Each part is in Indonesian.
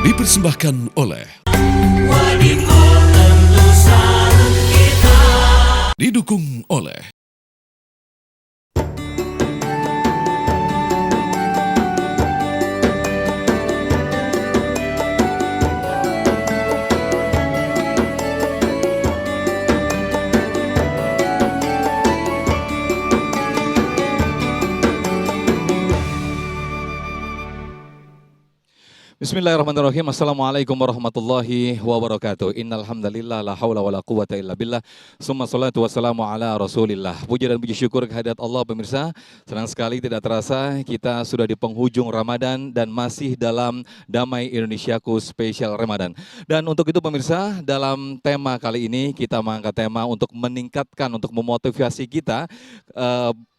Dipersembahkan oleh didukung oleh Bismillahirrahmanirrahim. Assalamualaikum warahmatullahi wabarakatuh. Innal hamdalillah la haula wala quwata illa billah. Summa salatu wassalamu ala Rasulillah. Puji dan puji syukur kehadirat Allah pemirsa. Senang sekali tidak terasa kita sudah di penghujung Ramadan dan masih dalam Damai Indonesiaku Spesial Ramadan. Dan untuk itu pemirsa, dalam tema kali ini kita mengangkat tema untuk meningkatkan, untuk memotivasi kita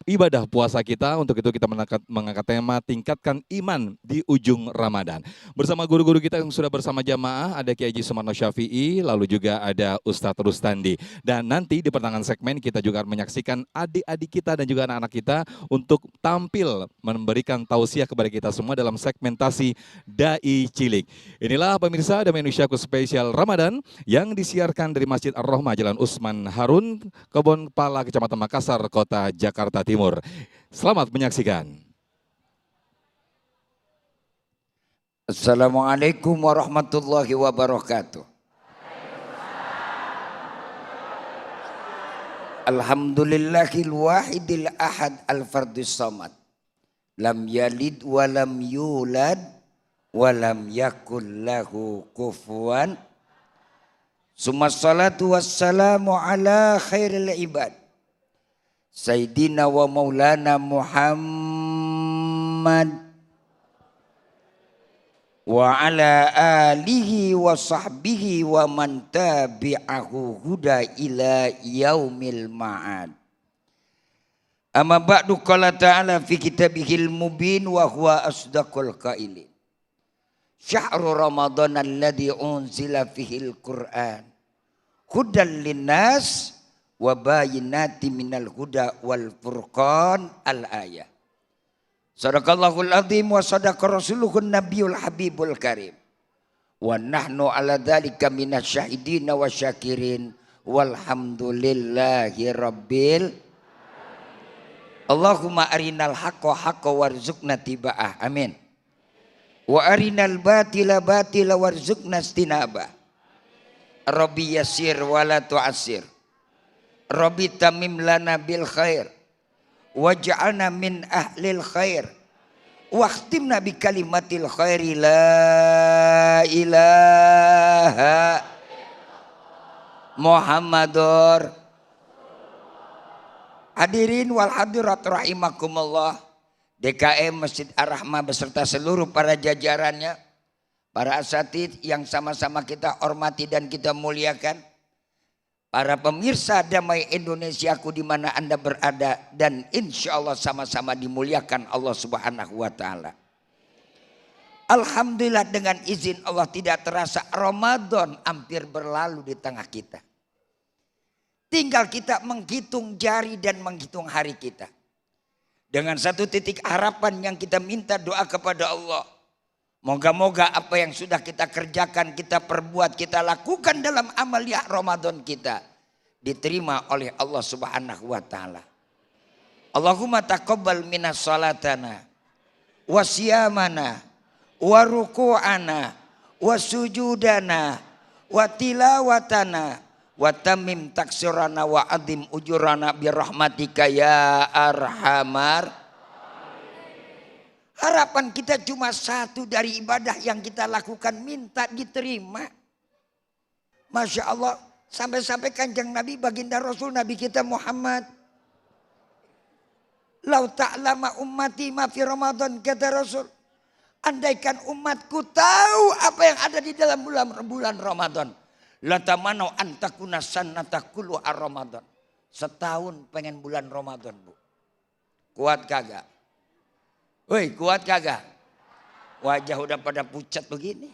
ibadah puasa kita. Untuk itu kita mengangkat tema tingkatkan iman di ujung Ramadan. Bersama guru-guru kita yang sudah bersama jamaah, ada Kiai Haji Sumarno Syafi'i, lalu juga ada Ustadz Rustandi. Dan nanti di pertengahan segmen kita juga akan menyaksikan adik-adik kita dan juga anak-anak kita untuk tampil memberikan tausiah kepada kita semua dalam segmentasi Dai Cilik. Inilah pemirsa Damai Indonesiaku Spesial Ramadan yang disiarkan dari Masjid Ar-Rahmah Jalan Usman Harun, Kebon Pala, Kecamatan Makassar, Kota Jakarta Timur. Selamat menyaksikan. Assalamualaikum warahmatullahi wabarakatuh. Alhamdulillahil wahidil ahad al-fardus samad. Lam yalid wa lam yulad wa lam yakul lahu kufuwan. Summa salatu wassalamu ala khairil ibad. Sayyidina wa maulana Muhammad wa ala alihi wa sahbihi wa man tabi'ahu huda ila yaumil ma'ad. Amma ba'du qala ta'ala fi kitabihil mubin wa huwa asdaqul qailin. Syahrul Ramadan alladzi unzila fihil Qur'an hudan linnas wa bayyinatin minal huda wal furqan al-ayah. Sadaqallahul azim wa sadaqa rasuluhun nabiyul habibul karim. Wa nahnu ala dhalika minasyahidina wa syakirin. Walhamdulillahi rabbil. Allahumma arinal haqqa haqqa warzuqna tiba'ah. Amin. Wa arinal batila batila warzuqna istinabah. Rabbi yasir wa la tu'asir. Rabbi tamim lana bil khair. Waj'alna min ahlil khair waqtimna bi kalimatil khairi la ilaha Muhammadur. Hadirin wal hadirat rahimakumullah, DKM Masjid Ar-Rahmah beserta seluruh para jajarannya, para asatidz yang sama-sama kita hormati dan kita muliakan, para pemirsa Damai Indonesiaku di mana Anda berada, dan insya Allah sama-sama dimuliakan Allah Subhanahu wa Ta'ala. Alhamdulillah dengan izin Allah tidak terasa Ramadan hampir berlalu di tengah kita. Tinggal kita menghitung jari dan menghitung hari kita. Dengan satu titik harapan yang kita minta doa kepada Allah. Moga-moga apa yang sudah kita kerjakan, kita perbuat, kita lakukan dalam amaliyah Ramadan kita diterima oleh Allah Subhanahu wa Ta'ala. Allahumma taqabbal minas salatana wa siyamana wa ruku'ana wa sujudana wa tilawatana wa tamim taksirana wa adim ujurana birahmatika ya arhamar. Harapan kita cuma satu dari ibadah yang kita lakukan, minta diterima. Masya Allah, sampai-sampai kanjeng Nabi, baginda Rasul, Nabi kita Muhammad. Lau ta'lama ummati ma fi Ramadan, kata Rasul. Andaikan umatku tahu apa yang ada di dalam bulan Ramadan. Latamanu antakuna sannata kullu ar-Ramadan. Setahun pengen bulan Ramadan, Bu. Kuat kagak? Woi, kuat kagak? Wajah udah pada pucat begini.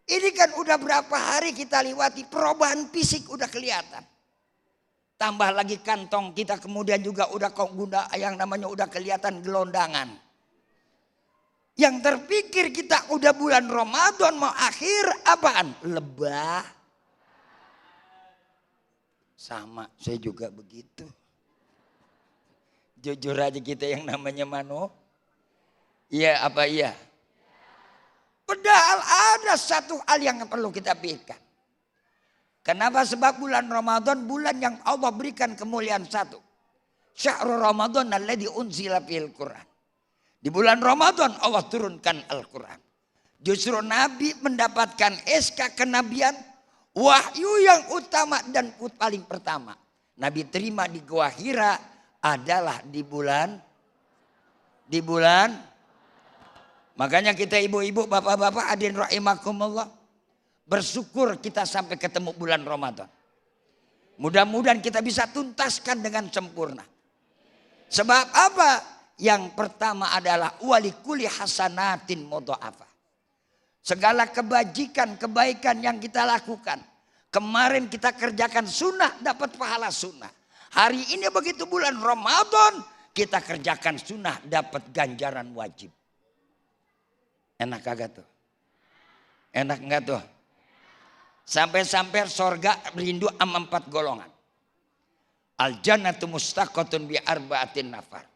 Ini kan udah berapa hari kita lewati, perubahan fisik udah kelihatan. Tambah lagi kantong kita kemudian juga udah yang namanya udah kelihatan gelondangan. Yang terpikir kita udah bulan Ramadan mau akhir, apaan? Lebah. Sama, saya juga begitu. Jujur aja kita yang namanya mano. Iya apa iya? Padahal ada satu hal yang perlu kita pikirkan. Kenapa? Sebab bulan Ramadan bulan yang Allah berikan kemuliaan satu. Syahrul Ramadan alladzi unzila fil Qur'an. Di bulan Ramadan Allah turunkan Al-Quran. Justru Nabi mendapatkan SK kenabian, wahyu yang utama dan paling pertama. Nabi terima di Gua Hira adalah di bulan. Makanya kita ibu-ibu, bapak-bapak, hadirin rahimakumullah, bersyukur kita sampai ketemu bulan Ramadan. Mudah-mudahan kita bisa tuntaskan dengan sempurna. Sebab apa? Yang pertama adalah walikuli hasanatin mudha'afah. Segala kebajikan, kebaikan yang kita lakukan. Kemarin kita kerjakan sunnah, dapat pahala sunnah. Hari ini begitu bulan Ramadan, kita kerjakan sunnah, dapat ganjaran wajib. Enak kagak tuh? Enak enggak tuh? Sampai-sampai sorga rindu sama 4 golongan. Al-jannatu mustaqatun bi arba'atin nafar.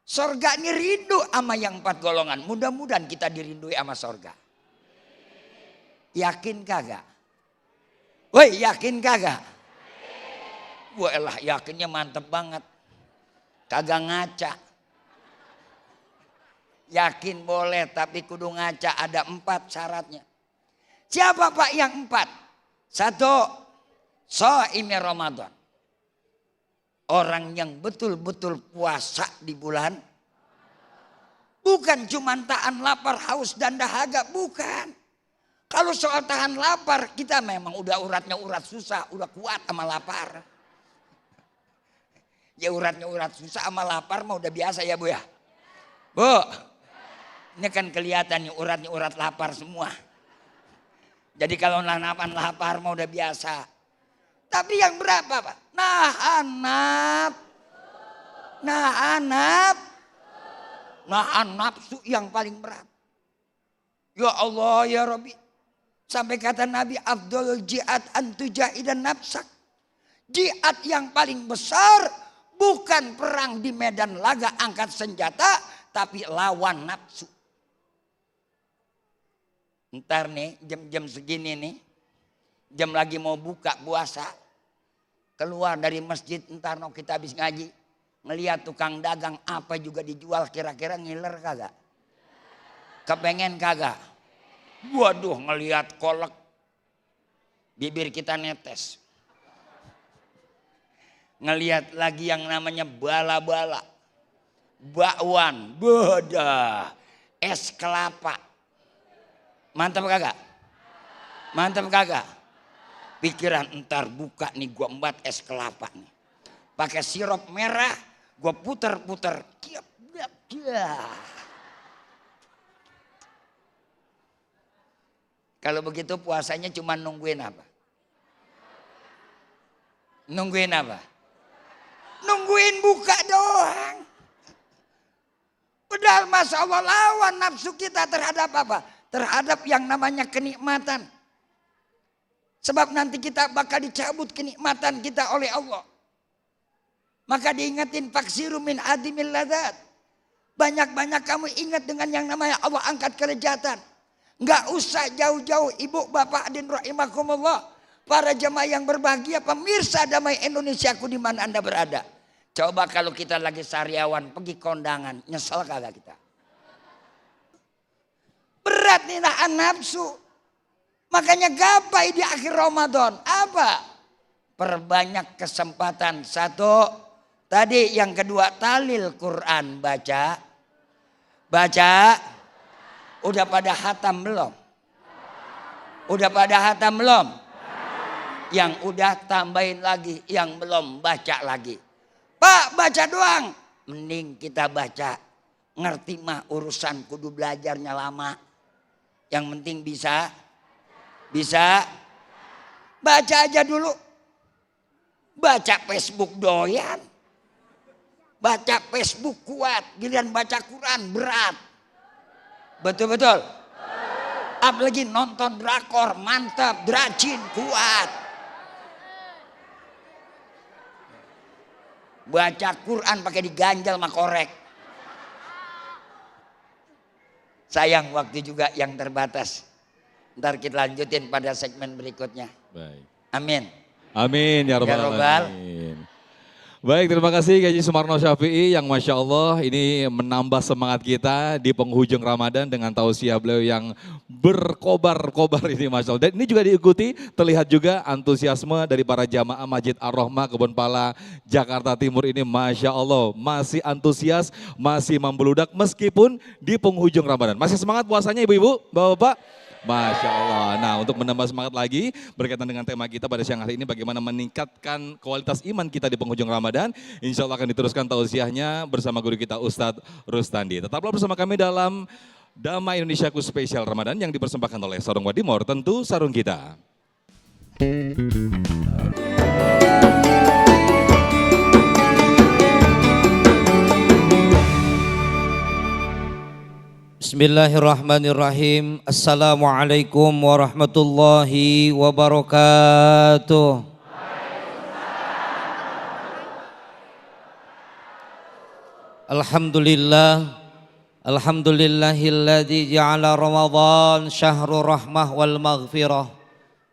Sorga ini rindu sama yang 4 golongan. Mudah-mudahan kita dirindui sama sorga. Yakin kagak? Woi, yakin kagak? Wah elah, yakinnya mantep banget. Kagak ngaca. Yakin boleh tapi kudu ngaca, ada 4 syaratnya. Siapa Pak yang 4? 1, shaimi Ramadan. Orang yang betul-betul puasa di bulan. Bukan cuma tahan lapar, haus dan dahaga, bukan. Kalau soal tahan lapar, kita memang udah uratnya urat susah, udah kuat sama lapar. Ya uratnya urat susah sama lapar mah udah biasa ya Bu ya. Bu, ini kan kelihatan nih uratnya urat lapar semua. Jadi kalau nahan lapar mah udah biasa. Tapi yang berapa Pak? Nahan nafsu yang paling berat. Ya Allah ya Rabbi. Sampai kata Nabi Abdul jihad antujahidan nafsak. Jihad yang paling besar bukan perang di medan laga angkat senjata, tapi lawan nafsu. Ntar nih jam-jam segini nih, jam lagi mau buka puasa, keluar dari masjid, ntar no kita habis ngaji, ngelihat tukang dagang apa juga dijual, kira-kira ngiler kagak? Kepengen kagak? Waduh, ngelihat kolak, bibir kita netes. Ngelihat lagi yang namanya bala-bala, bakwan, bodah, es kelapa. Mantap kagak? Mantap kagak? Pikiran entar buka nih gua embat es kelapa nih. Pakai sirup merah, gua puter-puter. Kalau begitu puasanya cuma nungguin apa? Nungguin apa? Nungguin buka doang. Padahal Masya Allah lawan nafsu kita terhadap apa? Terhadap yang namanya kenikmatan. Sebab nanti kita bakal dicabut kenikmatan kita oleh Allah. Maka diingetin faksiru min adimil ladat. Banyak-banyak kamu ingat dengan yang namanya Allah angkat kelezatan. Enggak usah jauh-jauh ibu bapak hadirin rahimakumullah. Para jemaah yang berbahagia, pemirsa damai Indonesiaku di mana Anda berada. Coba kalau kita lagi sariawan pergi kondangan, nyesel kagak kita? Berat nih nahan nafsu. Makanya gapai di akhir Ramadan. Apa? Perbanyak kesempatan. 1, tadi yang kedua talil Quran, baca. Udah pada hatam belum? Udah pada hatam belum? Yang udah tambahin lagi, yang belum baca lagi. Pak baca doang. Mending kita baca. Ngerti mah urusan kudu belajarnya lama. Yang penting bisa. Baca aja dulu. Baca Facebook doyan. Baca Facebook kuat. Giliran baca Quran berat. Betul-betul. Apalagi nonton drakor, mantap, rajin, kuat. Baca Quran pakai diganjal sama korek. Sayang waktu juga yang terbatas. Ntar kita lanjutin pada segmen berikutnya. Baik. Amin. Amin ya Ya rabbal Rabbal. alamin. Baik, terima kasih Kiai Sumarno Syafi'i yang Masya Allah ini menambah semangat kita di penghujung Ramadan dengan tausiah beliau yang berkobar-kobar ini Masya Allah. Dan ini juga diikuti, terlihat juga antusiasme dari para jamaah Masjid Ar-Rahmah Kebonpala Jakarta Timur ini Masya Allah. Masih antusias, masih membeludak meskipun di penghujung Ramadan. Masih semangat puasanya ibu-ibu, bapak-bapak? Masya Allah. Nah, untuk menambah semangat lagi berkaitan dengan tema kita pada siang hari ini bagaimana meningkatkan kualitas iman kita di penghujung Ramadan. Insya Allah akan diteruskan tausiahnya bersama guru kita Ustadz Rustandi. Tetaplah bersama kami dalam Damai Indonesiaku Spesial Ramadan yang dipersembahkan oleh Sarung Wadimor, tentu sarung kita. Bismillahirrahmanirrahim. Assalamualaikum warahmatullahi wabarakatuh. Alhamdulillah. Alhamdulillahilladzi ja'ala Ramadan syahrul rahmah wal maghfirah.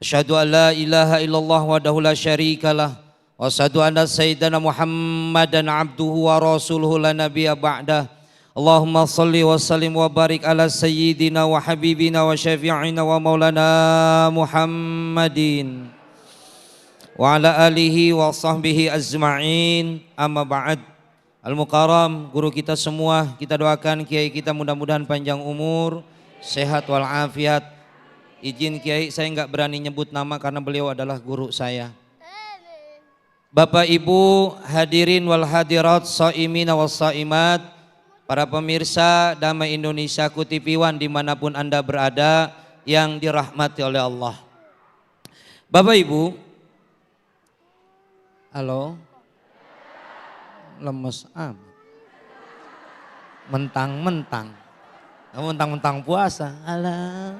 Asyhadu an la ilaha illallah wahdahu la syarikalah. Wa asyhadu anna sayyidana Muhammadan abduhu wa rasuluhu la nabiyya ba'dah. Allahumma salli wa sallim wa barik ala sayyidina wa habibina wa syafi'ina wa maulana Muhammadin wa ala alihi wa sahbihi ajma'in. Amma ba'd. Al-Mukarram, guru kita semua, kita doakan Kiai kita mudah-mudahan panjang umur, sehat walafiat. Izin Kiai, saya enggak berani nyebut nama karena beliau adalah guru saya. Bapak Ibu hadirin wal hadirat, shaimina was shaimat, para pemirsa Damai Indonesiaku TV One dimanapun Anda berada yang dirahmati oleh Allah. Bapak Ibu, halo, lemes amat, mentang-mentang puasa, alah.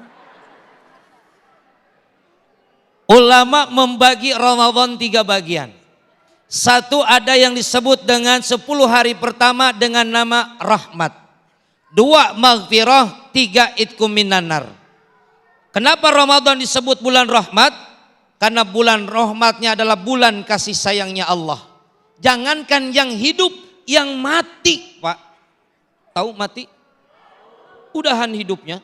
Ulama membagi Ramadan 3 bagian. Satu ada yang disebut dengan 10 hari pertama dengan nama rahmat. 2 maghfirah, 3 itqum minan nar. Kenapa Ramadan disebut bulan rahmat? Karena bulan rahmatnya adalah bulan kasih sayangnya Allah. Jangankan yang hidup, yang mati, Pak. Tahu mati? Udahan hidupnya.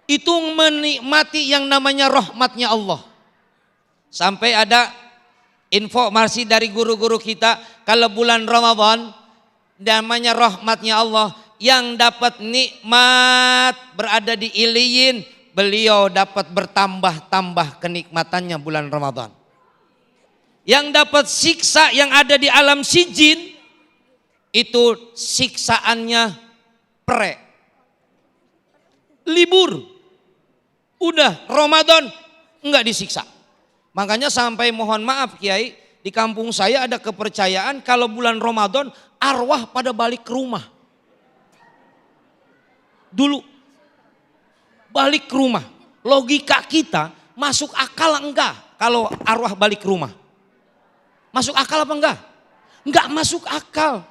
Itu menikmati yang namanya rahmatnya Allah. Sampai ada informasi dari guru-guru kita, kalau bulan Ramadan namanya rahmatnya Allah, yang dapat nikmat berada di iliyin, beliau dapat bertambah-tambah kenikmatannya bulan Ramadan. Yang dapat siksa yang ada di alam sijin, itu siksaannya libur. Udah Ramadan enggak disiksa. Makanya sampai mohon maaf Kiai, di kampung saya ada kepercayaan kalau bulan Ramadan arwah pada balik ke rumah. Dulu balik ke rumah. Logika kita masuk akal enggak kalau arwah balik ke rumah? Masuk akal apa enggak? Enggak masuk akal.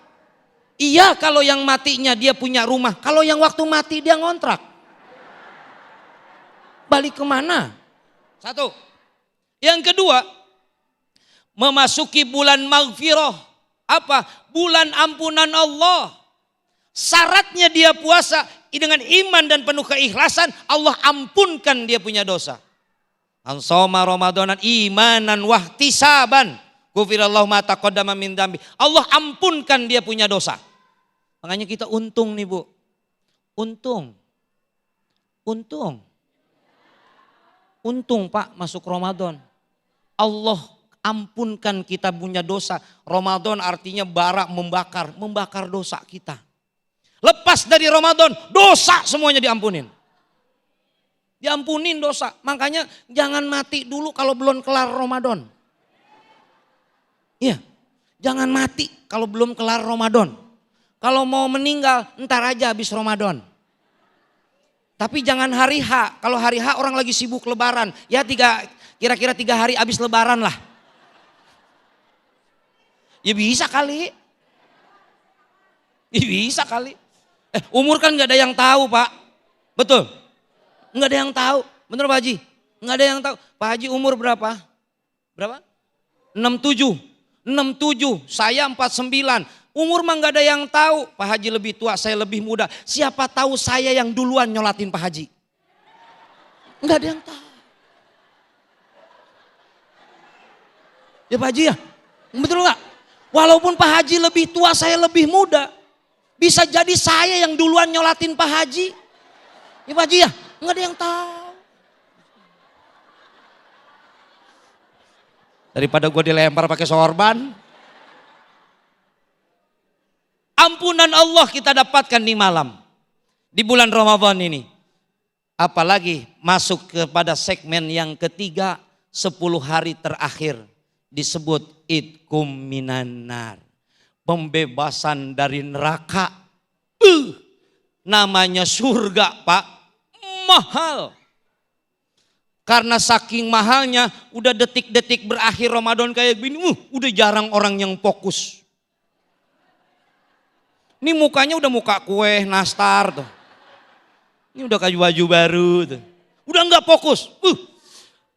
Iya kalau yang matinya dia punya rumah, kalau yang waktu mati dia ngontrak. Balik kemana? Satu. Yang kedua, memasuki bulan maghfirah. Apa? Bulan ampunan Allah. Syaratnya dia puasa dengan iman dan penuh keikhlasan, Allah ampunkan dia punya dosa. Ansoma Ramadanan imanan wahtisaban, ghufirallahu ma taqaddama min dzambi. Allah ampunkan dia punya dosa. Makanya kita untung nih Bu. Untung Pak masuk Ramadan. Allah ampunkan kita punya dosa. Ramadan artinya bara membakar dosa kita. Lepas dari Ramadan, dosa semuanya diampunin. Diampunin dosa. Makanya jangan mati dulu kalau belum kelar Ramadan. Iya, jangan mati kalau belum kelar Ramadan. Kalau mau meninggal, ntar aja habis Ramadan. Tapi jangan hari H. Kalau hari H orang lagi sibuk lebaran. Ya kira-kira 3 hari habis lebaran lah. Ya bisa kali. Ya bisa kali. Umur kan gak ada yang tahu Pak. Betul? Gak ada yang tahu. Bener Pak Haji? Gak ada yang tahu. Pak Haji umur berapa? Berapa? 67. 67. Saya 49. Umur mah gak ada yang tahu. Pak Haji lebih tua, saya lebih muda. Siapa tahu saya yang duluan nyolatin Pak Haji? Gak ada yang tahu. Ya Pak Haji ya? Betul gak? Walaupun Pak Haji lebih tua, saya lebih muda. Bisa jadi saya yang duluan nyolatin Pak Haji. Ya Pak Haji ya? Nggak ada yang tahu. Daripada gue dilempar pakai sorban. Ampunan Allah kita dapatkan di malam. Di bulan Ramadan ini. Apalagi masuk kepada segmen yang ketiga. 10 hari terakhir. Disebut Idkum minan nar. Pembebasan dari neraka. Namanya surga Pak. Mahal. Karena saking mahalnya udah detik-detik berakhir Ramadan kayak gini. Udah jarang orang yang fokus. Ini mukanya udah muka kue nastar tuh. Ini udah kayu baju baru tuh. Udah nggak fokus.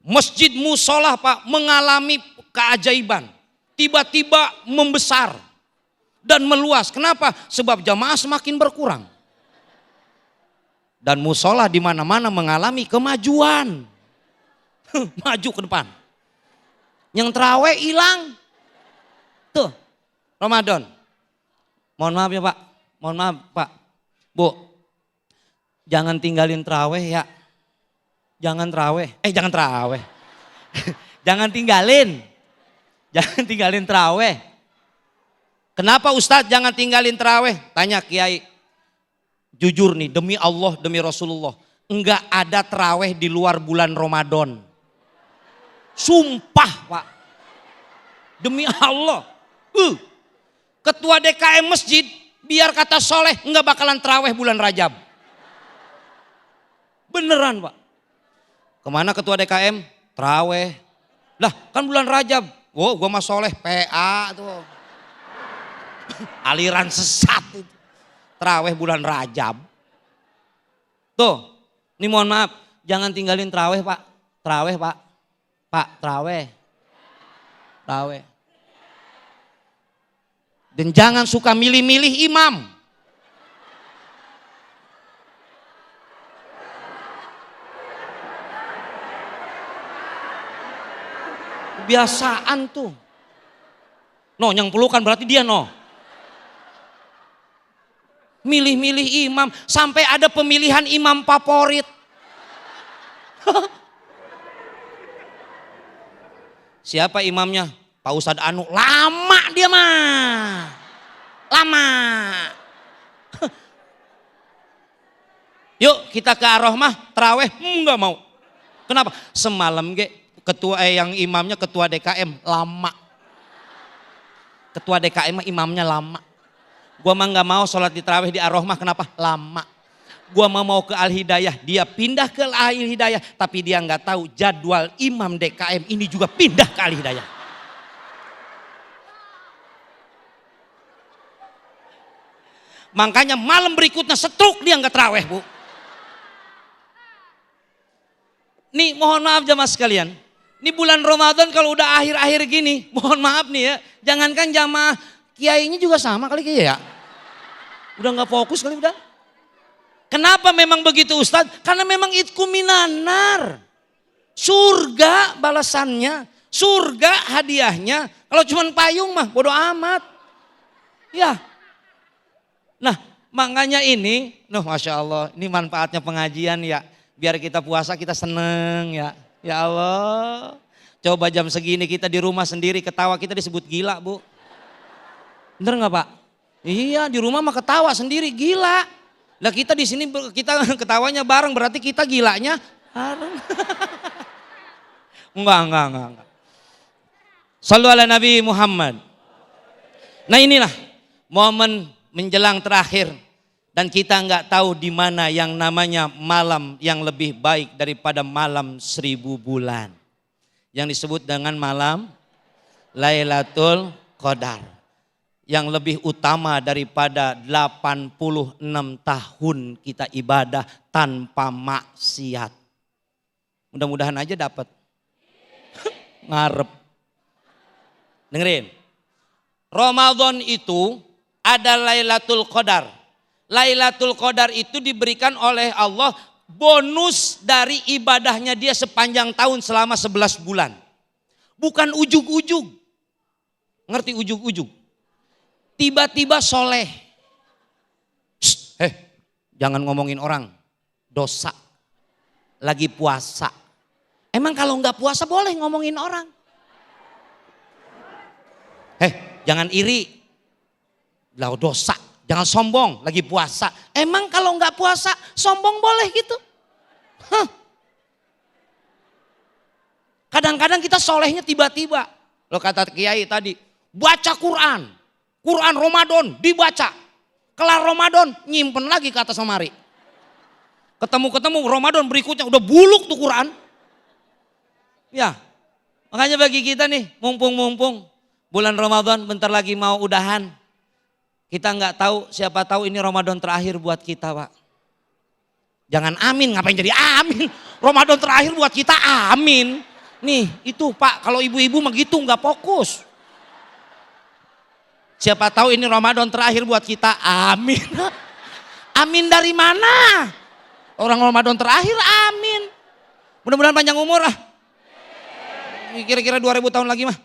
Masjid musola Pak mengalami keajaiban. Tiba-tiba membesar dan meluas. Kenapa? Sebab jamaah semakin berkurang. Dan musola di mana-mana mengalami kemajuan. Maju ke depan. Yang terawih hilang. Tuh, Ramadan. Mohon maaf ya Pak. Mohon maaf Pak. Bu. Jangan tinggalin terawih ya. Jangan terawih. Jangan terawih. Jangan tinggalin. Jangan tinggalin terawih. Kenapa Ustadz jangan tinggalin terawih? Tanya Kiai. Jujur nih, demi Allah, demi Rasulullah. Enggak ada terawih di luar bulan Ramadan. Sumpah Pak. Demi Allah. Ketua DKM masjid, biar kata soleh, enggak bakalan terawih bulan Rajab. Beneran Pak. Kemana ketua DKM? Terawih. Lah kan bulan Rajab. Oh gue mah soleh, PA tuh. Aliran sesat itu. Terawih bulan Rajab. Tuh, ini mohon maaf, jangan tinggalin terawih Pak. Terawih Pak. Pak, terawih. Terawih. Dan jangan suka milih-milih imam. Kebiasaan tuh. No, yang pelukan berarti dia no. Milih-milih imam, sampai ada pemilihan imam favorit. Siapa imamnya? Pak Ustadz Anu. Lama dia mah. Lama. Yuk kita ke Ar-Rahmah, terawih, enggak mau. Kenapa? Semalam ketua yang imamnya ketua DKM lama. Ketua DKM imamnya lama. Gua mah nggak mau sholat di tarawih di Ar-Rahmah, kenapa? Lama. Gua mau ke Al-Hidayah, dia pindah ke Al-Hidayah, tapi dia nggak tahu jadwal imam DKM ini juga pindah ke Al-Hidayah. Makanya malam berikutnya setruk dia nggak tarawih Bu. Nih mohon maaf jamaah sekalian, ini bulan Ramadan kalau udah akhir-akhir gini, mohon maaf nih ya, jangankan jamaah kiainya juga sama kali ya. Udah gak fokus kali udah. Kenapa memang begitu Ustadz? Karena memang Idkum minan nar. Surga balasannya, surga hadiahnya. Kalau cuma payung mah bodo amat. Ya. Nah makanya ini, Masya Allah, ini manfaatnya pengajian ya. Biar kita puasa kita seneng ya. Ya Allah. Coba jam segini kita di rumah sendiri ketawa, kita disebut gila Bu. Bener nggak Pak? Iya di rumah mah ketawa sendiri gila. Lah kita di sini kita ketawanya bareng berarti kita gilanya bareng. Enggak. Shallu ala Nabi Muhammad. Nah inilah momen menjelang terakhir Dan kita nggak tahu di mana yang namanya malam yang lebih baik daripada malam 1000 bulan. Yang disebut dengan malam Lailatul Qadar. Yang lebih utama daripada 86 tahun kita ibadah tanpa maksiat. Mudah-mudahan aja dapat. Ngarep. Dengerin. Ramadan itu ada Lailatul Qadar. Lailatul Qadar itu diberikan oleh Allah bonus dari ibadahnya dia sepanjang tahun selama 11 bulan. Bukan ujug-ujug. Ngerti ujug-ujug? Tiba-tiba soleh. Jangan ngomongin orang. Dosa. Lagi puasa. Emang kalau nggak puasa boleh ngomongin orang? Jangan iri. Lah dosa. Jangan sombong, lagi puasa. Emang kalau nggak puasa, sombong boleh gitu? Kadang-kadang kita solehnya tiba-tiba. Lo kata Kiai tadi, baca Quran. Quran Ramadan dibaca. Kelar Ramadan, nyimpen lagi ke atas lemari. Ketemu-ketemu Ramadan berikutnya, udah buluk tuh Quran. Ya, makanya bagi kita nih, mumpung-mumpung bulan Ramadan bentar lagi mau udahan. Kita nggak tahu, siapa tahu ini Ramadan terakhir buat kita, Pak. Jangan amin, ngapain jadi amin? Ramadan terakhir buat kita, amin. Nih, itu Pak, kalau ibu-ibu mah gitu nggak fokus. Siapa tahu ini Ramadan terakhir buat kita, amin. Amin dari mana? Orang Ramadan terakhir, amin. Mudah-mudahan panjang umur lah. Kira-kira 2000 tahun lagi mah.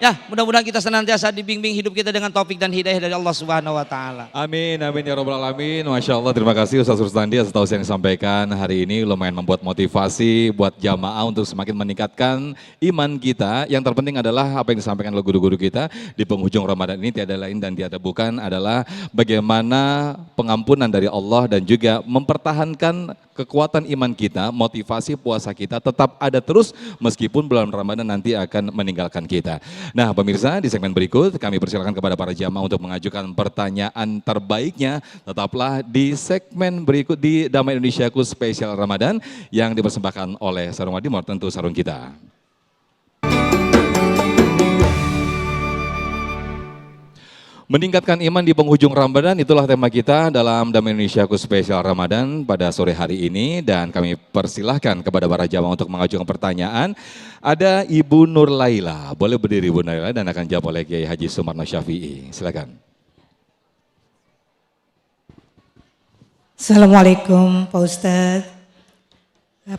Ya, mudah-mudahan kita senantiasa dibimbing hidup kita dengan taufik dan hidayah dari Allah Subhanahu wa taala. Amin, amin ya rabbal alamin. Masya Allah, terima kasih Ustaz Rustandi atas tausiah yang disampaikan hari ini. Lumayan membuat motivasi buat jamaah untuk semakin meningkatkan iman kita. Yang terpenting adalah apa yang disampaikan oleh guru-guru kita di penghujung Ramadan ini tiada lain dan tiada bukan adalah bagaimana pengampunan dari Allah dan juga mempertahankan kekuatan iman kita, motivasi puasa kita tetap ada terus meskipun bulan Ramadan nanti akan meninggalkan kita. Nah pemirsa, di segmen berikut kami persilakan kepada para jamaah untuk mengajukan pertanyaan terbaiknya. Tetaplah di segmen berikut di Damai Indonesiaku Spesial Ramadan yang dipersembahkan oleh Sarung Madimor, tentu sarung kita. Meningkatkan iman di penghujung Ramadan, itulah tema kita dalam Damai Indonesiaku Spesial Ramadan pada sore hari ini. Dan kami persilahkan kepada para jamaah untuk mengajukan pertanyaan. Ada Ibu Nur Laila, boleh berdiri Ibu Nur Laila dan akan jawab oleh Kiai Haji Sumarno Syafi'i. Silakan. Assalamualaikum Pak Ustadz.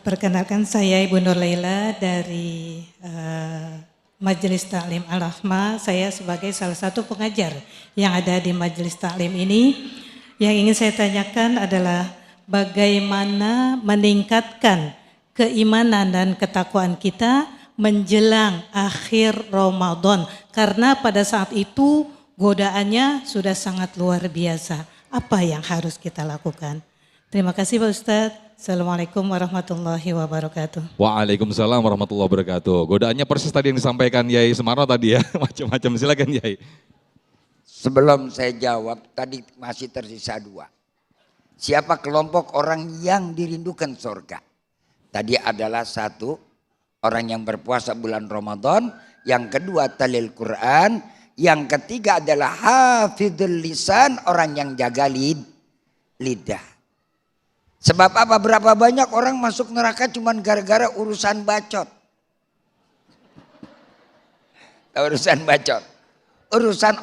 Perkenalkan saya Ibu Nur Laila dari Majelis Taklim Al-Rahmah. Saya sebagai salah satu pengajar yang ada di Majelis Taklim ini. Yang ingin saya tanyakan adalah bagaimana meningkatkan keimanan dan ketakwaan kita menjelang akhir Ramadan. Karena pada saat itu godaannya sudah sangat luar biasa. Apa yang harus kita lakukan? Terima kasih Pak Ustadz. Assalamualaikum warahmatullahi wabarakatuh. Waalaikumsalam warahmatullahi wabarakatuh. Godaannya persis tadi yang disampaikan Yai Sumarno tadi ya, macam-macam. Silakan Yai. Sebelum saya jawab, tadi masih tersisa dua. Siapa kelompok orang yang dirindukan surga? Tadi adalah satu, orang yang berpuasa bulan Ramadan. Yang kedua, talil Quran. Yang ketiga adalah hafidhul lisan, orang yang jaga lidah. Sebab apa? Berapa banyak orang masuk neraka cuman gara-gara urusan bacot. Urusan bacot. Urusan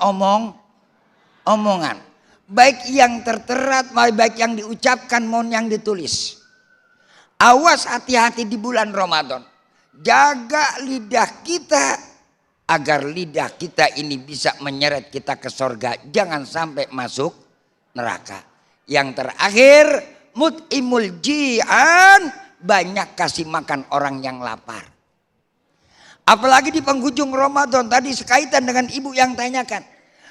omongan. Baik yang tertera, baik yang diucapkan maupun yang ditulis. Awas, hati-hati di bulan Ramadan. Jaga lidah kita agar lidah kita ini bisa menyeret kita ke surga. Jangan sampai masuk neraka. Yang terakhir, mut'imul ji'an, banyak kasih makan orang yang lapar. Apalagi di penghujung Ramadan, tadi sekaitan dengan ibu yang tanyakan.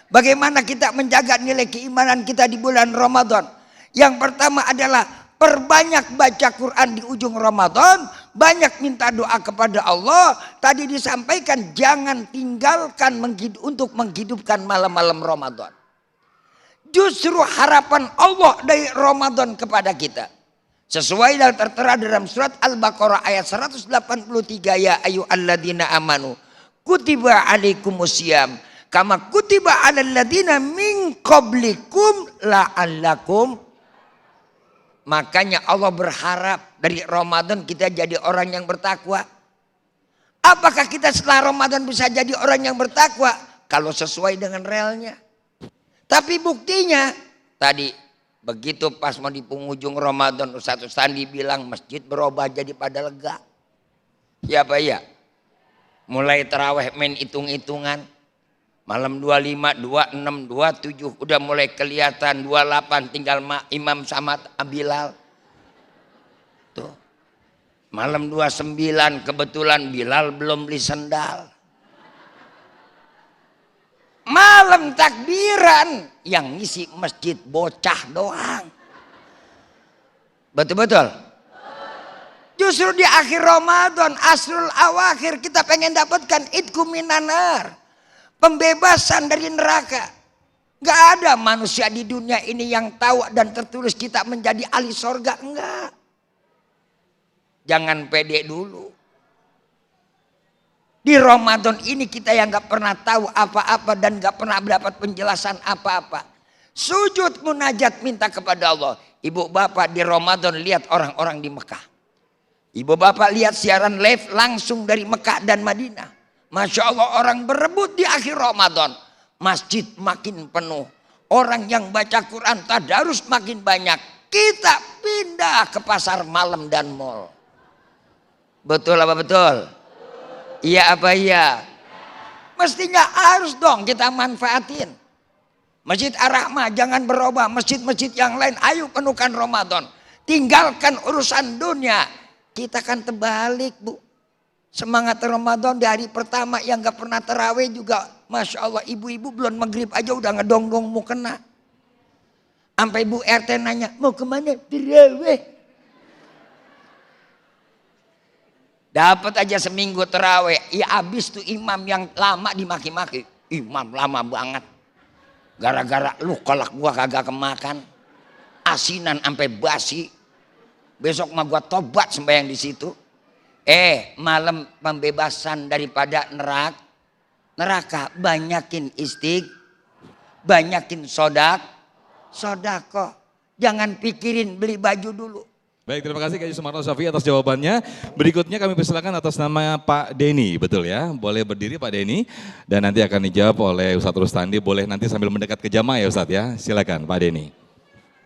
Bagaimana kita menjaga nilai keimanan kita di bulan Ramadan? Yang pertama adalah perbanyak baca Quran di ujung Ramadan. Banyak minta doa kepada Allah. Tadi disampaikan jangan tinggalkan untuk menghidupkan malam-malam Ramadan. Justru harapan Allah dari Ramadan kepada kita. Sesuai yang tertera dalam surat Al-Baqarah ayat 183, ya ayyuhalladzina amanu kutiba alaikumusiyam kama kutiba alal ladzina min qablikum la'allakum. Makanya Allah berharap dari Ramadan kita jadi orang yang bertakwa. Apakah kita setelah Ramadan bisa jadi orang yang bertakwa? Kalau sesuai dengan realnya. Tapi buktinya tadi begitu pas mau di penghujung Ramadan Ustaz Ustandi bilang masjid berubah jadi pada lega. Siapa ya? Mulai taraweh main hitung-hitungan. Malam 25, 26, 27 udah mulai kelihatan 28 tinggal imam sama Bilal. Tuh. Malam 29 kebetulan Bilal belum beli sendal. Malam takbiran yang ngisi masjid bocah doang. Betul-betul. Justru di akhir Ramadan, asrul awakhir kita pengen dapatkan idku minanar. Pembebasan dari neraka. Gak ada manusia di dunia ini yang tahu dan tertulis kita menjadi ahli sorga. Enggak. Jangan pede dulu. Di Ramadan ini kita yang gak pernah tahu apa-apa dan gak pernah mendapat penjelasan apa-apa. Sujud munajat minta kepada Allah. Ibu bapak di Ramadan lihat orang-orang di Mekah. Ibu bapak lihat siaran live langsung dari Mekah dan Madinah. Masya Allah orang berebut di akhir Ramadan. Masjid makin penuh. Orang yang baca Quran tadarus makin banyak. Kita pindah ke pasar malam dan mall. Betul apa betul? Iya apa iya? Mestinya harus dong kita manfaatin. Masjid Ar-Rahmah jangan berubah. Masjid-masjid yang lain ayo penuhkan Ramadan. Tinggalkan urusan dunia. Kita kan terbalik bu. Semangat Ramadan di hari pertama yang gak pernah tarawih juga. Masya Allah ibu-ibu belum maghrib aja udah ngedonggong mau kena. Sampai Bu RT nanya mau kemana? Tarawih. Dapat aja seminggu tarawih. Ya habis tuh imam yang lama dimaki-maki. Imam lama banget. Gara-gara lu kolak gua kagak kemakan. Asinan sampai basi. Besok mah gua tobat sembahyang di situ. Malam pembebasan daripada neraka. Banyakin banyakin sodako. Jangan pikirin beli baju dulu. Baik, terima kasih Kak Sumarno Syafi atas jawabannya. Berikutnya kami persilakan atas nama Pak Denny, betul ya? Boleh berdiri Pak Denny dan nanti akan dijawab oleh Ustadz Rustandi. Boleh nanti sambil mendekat ke jamaah ya Ustadz ya. Silakan Pak Denny.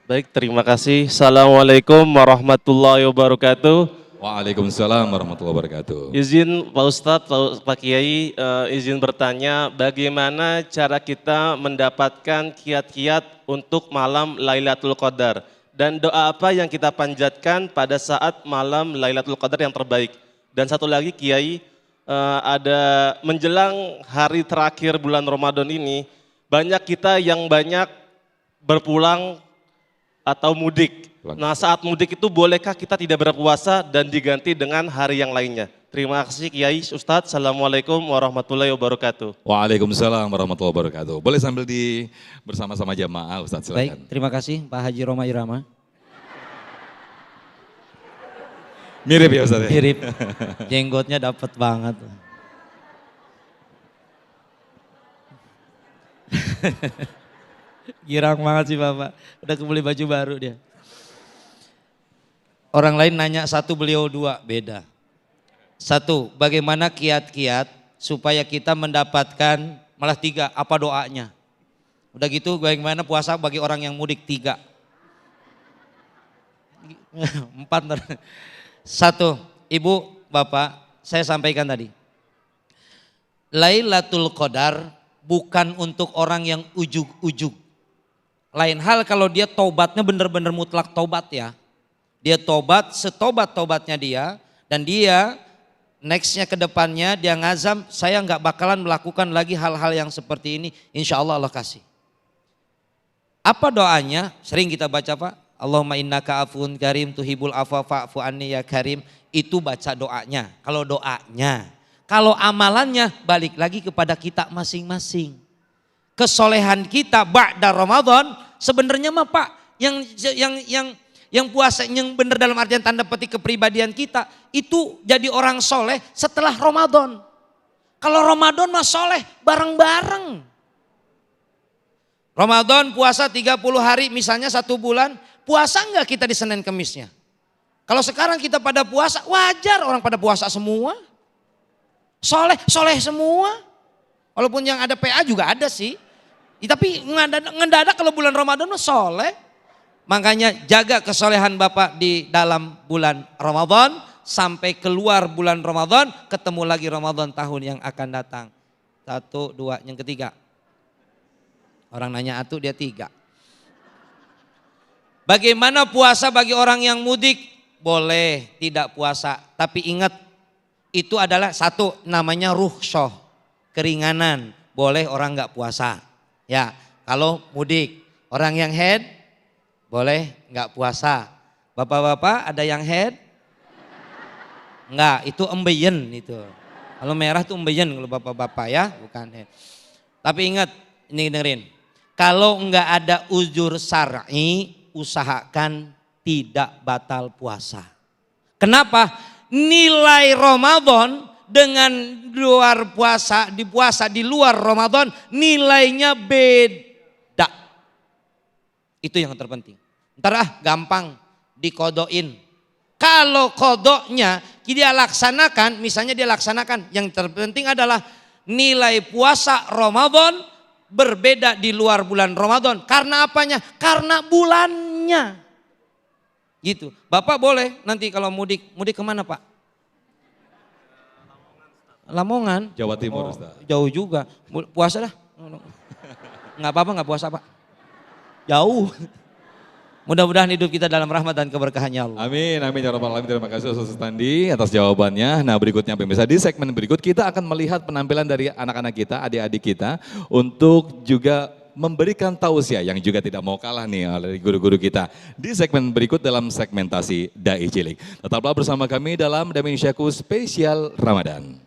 Baik, terima kasih. Assalamualaikum warahmatullahi wabarakatuh. Waalaikumsalam warahmatullahi wabarakatuh. Izin Pak Ustadz, Pak Kiai, izin bertanya bagaimana cara kita mendapatkan kiat-kiat untuk malam Lailatul Qadar dan doa apa yang kita panjatkan pada saat malam Lailatul Qadar yang terbaik. Dan satu lagi Kiai, ada menjelang hari terakhir bulan Ramadan ini banyak kita yang banyak berpulang atau mudik. Nah saat mudik itu bolehkah kita tidak berpuasa dan diganti dengan hari yang lainnya? Terima kasih Kiai, Ustadz. Assalamualaikum warahmatullahi wabarakatuh. Waalaikumsalam warahmatullahi wabarakatuh. Boleh sambil bersama-sama jamaah Ustadz silakan. Baik, terima kasih Pak Haji Roma Irama. Mirip ya Ustadz ya? Mirip, jenggotnya dapat banget. Girang banget sih Bapak, udah kebeli baju baru dia. Orang lain nanya satu, beliau dua, beda. Satu, bagaimana kiat-kiat supaya kita mendapatkan, malah tiga, apa doanya? Udah gitu bagaimana puasa bagi orang yang mudik, tiga. Empat. Satu, Ibu, Bapak, saya sampaikan tadi. Lailatul Qadar bukan untuk orang yang ujug-ujug. Lain hal kalau dia tobatnya benar-benar mutlak tobat ya. Dia tobat, setobat-tobatnya dia. Dan dia nextnya ke depannya dia ngazam, saya nggak bakalan melakukan lagi hal-hal yang seperti ini. Insya Allah Allah kasih. Apa doanya? Sering kita baca Pak. Allahumma innaka afun karim tuhibul afwa fa'fu anni ya karim. Itu baca doanya. Kalau doanya. Kalau amalannya balik lagi kepada kita masing-masing. Kesolehan kita ba'da Ramadan Sebenarnya mah Pak, yang puasa yang benar dalam artian tanda petik kepribadian kita itu jadi orang soleh setelah Ramadan. Kalau Ramadan mah soleh bareng-bareng. Ramadan puasa 30 hari misalnya 1 bulan, puasa enggak kita di Senin Kemisnya? Kalau sekarang kita pada puasa, wajar orang pada puasa semua. Soleh semua. Walaupun yang ada PA juga ada sih. Tapi ngedadak kalau bulan Ramadan soleh. Makanya jaga kesolehan Bapak di dalam bulan Ramadan. Sampai keluar bulan Ramadan, ketemu lagi Ramadan tahun yang akan datang. 1, 2, yang ketiga. Orang nanya atu dia 3. Bagaimana puasa bagi orang yang mudik? Boleh tidak puasa, tapi ingat itu adalah 1 namanya rukhsah, keringanan, boleh orang nggak puasa. Ya, kalau mudik, orang yang haid boleh nggak puasa. Bapak-bapak ada yang haid? Enggak, itu embeyen itu. Kalau merah itu embeyen kalau bapak-bapak ya, bukan haid. Tapi ingat, ini dengerin. Kalau enggak ada uzur syar'i, usahakan tidak batal puasa. Kenapa? Nilai Ramadan dengan luar puasa, di luar Ramadan nilainya beda. Itu yang terpenting. Ntar gampang dikodoin. Kalau kodoknya dia laksanakan, misalnya dia laksanakan, yang terpenting adalah nilai puasa Ramadan berbeda di luar bulan Ramadan. Karena apanya? Karena bulannya. Gitu. Bapak boleh nanti kalau mudik kemana Pak? Lamongan. Jawa Timur Ustaz. Jauh juga. Puasa dah. Enggak apa-apa enggak puasa Pak. Jauh. Mudah-mudahan hidup kita dalam rahmat dan keberkahannya Allah. Amin, amin ya rabbal alamin. Terima kasih Ustaz Tandi atas jawabannya. Nah berikutnya pemirsa, di segmen berikut kita akan melihat penampilan dari anak-anak kita, adik-adik kita untuk juga memberikan tausiah yang juga tidak mau kalah nih oleh guru-guru kita di segmen berikut dalam segmentasi Dai Cilik. Tetaplah bersama kami dalam Damai Indonesiaku Spesial Ramadan.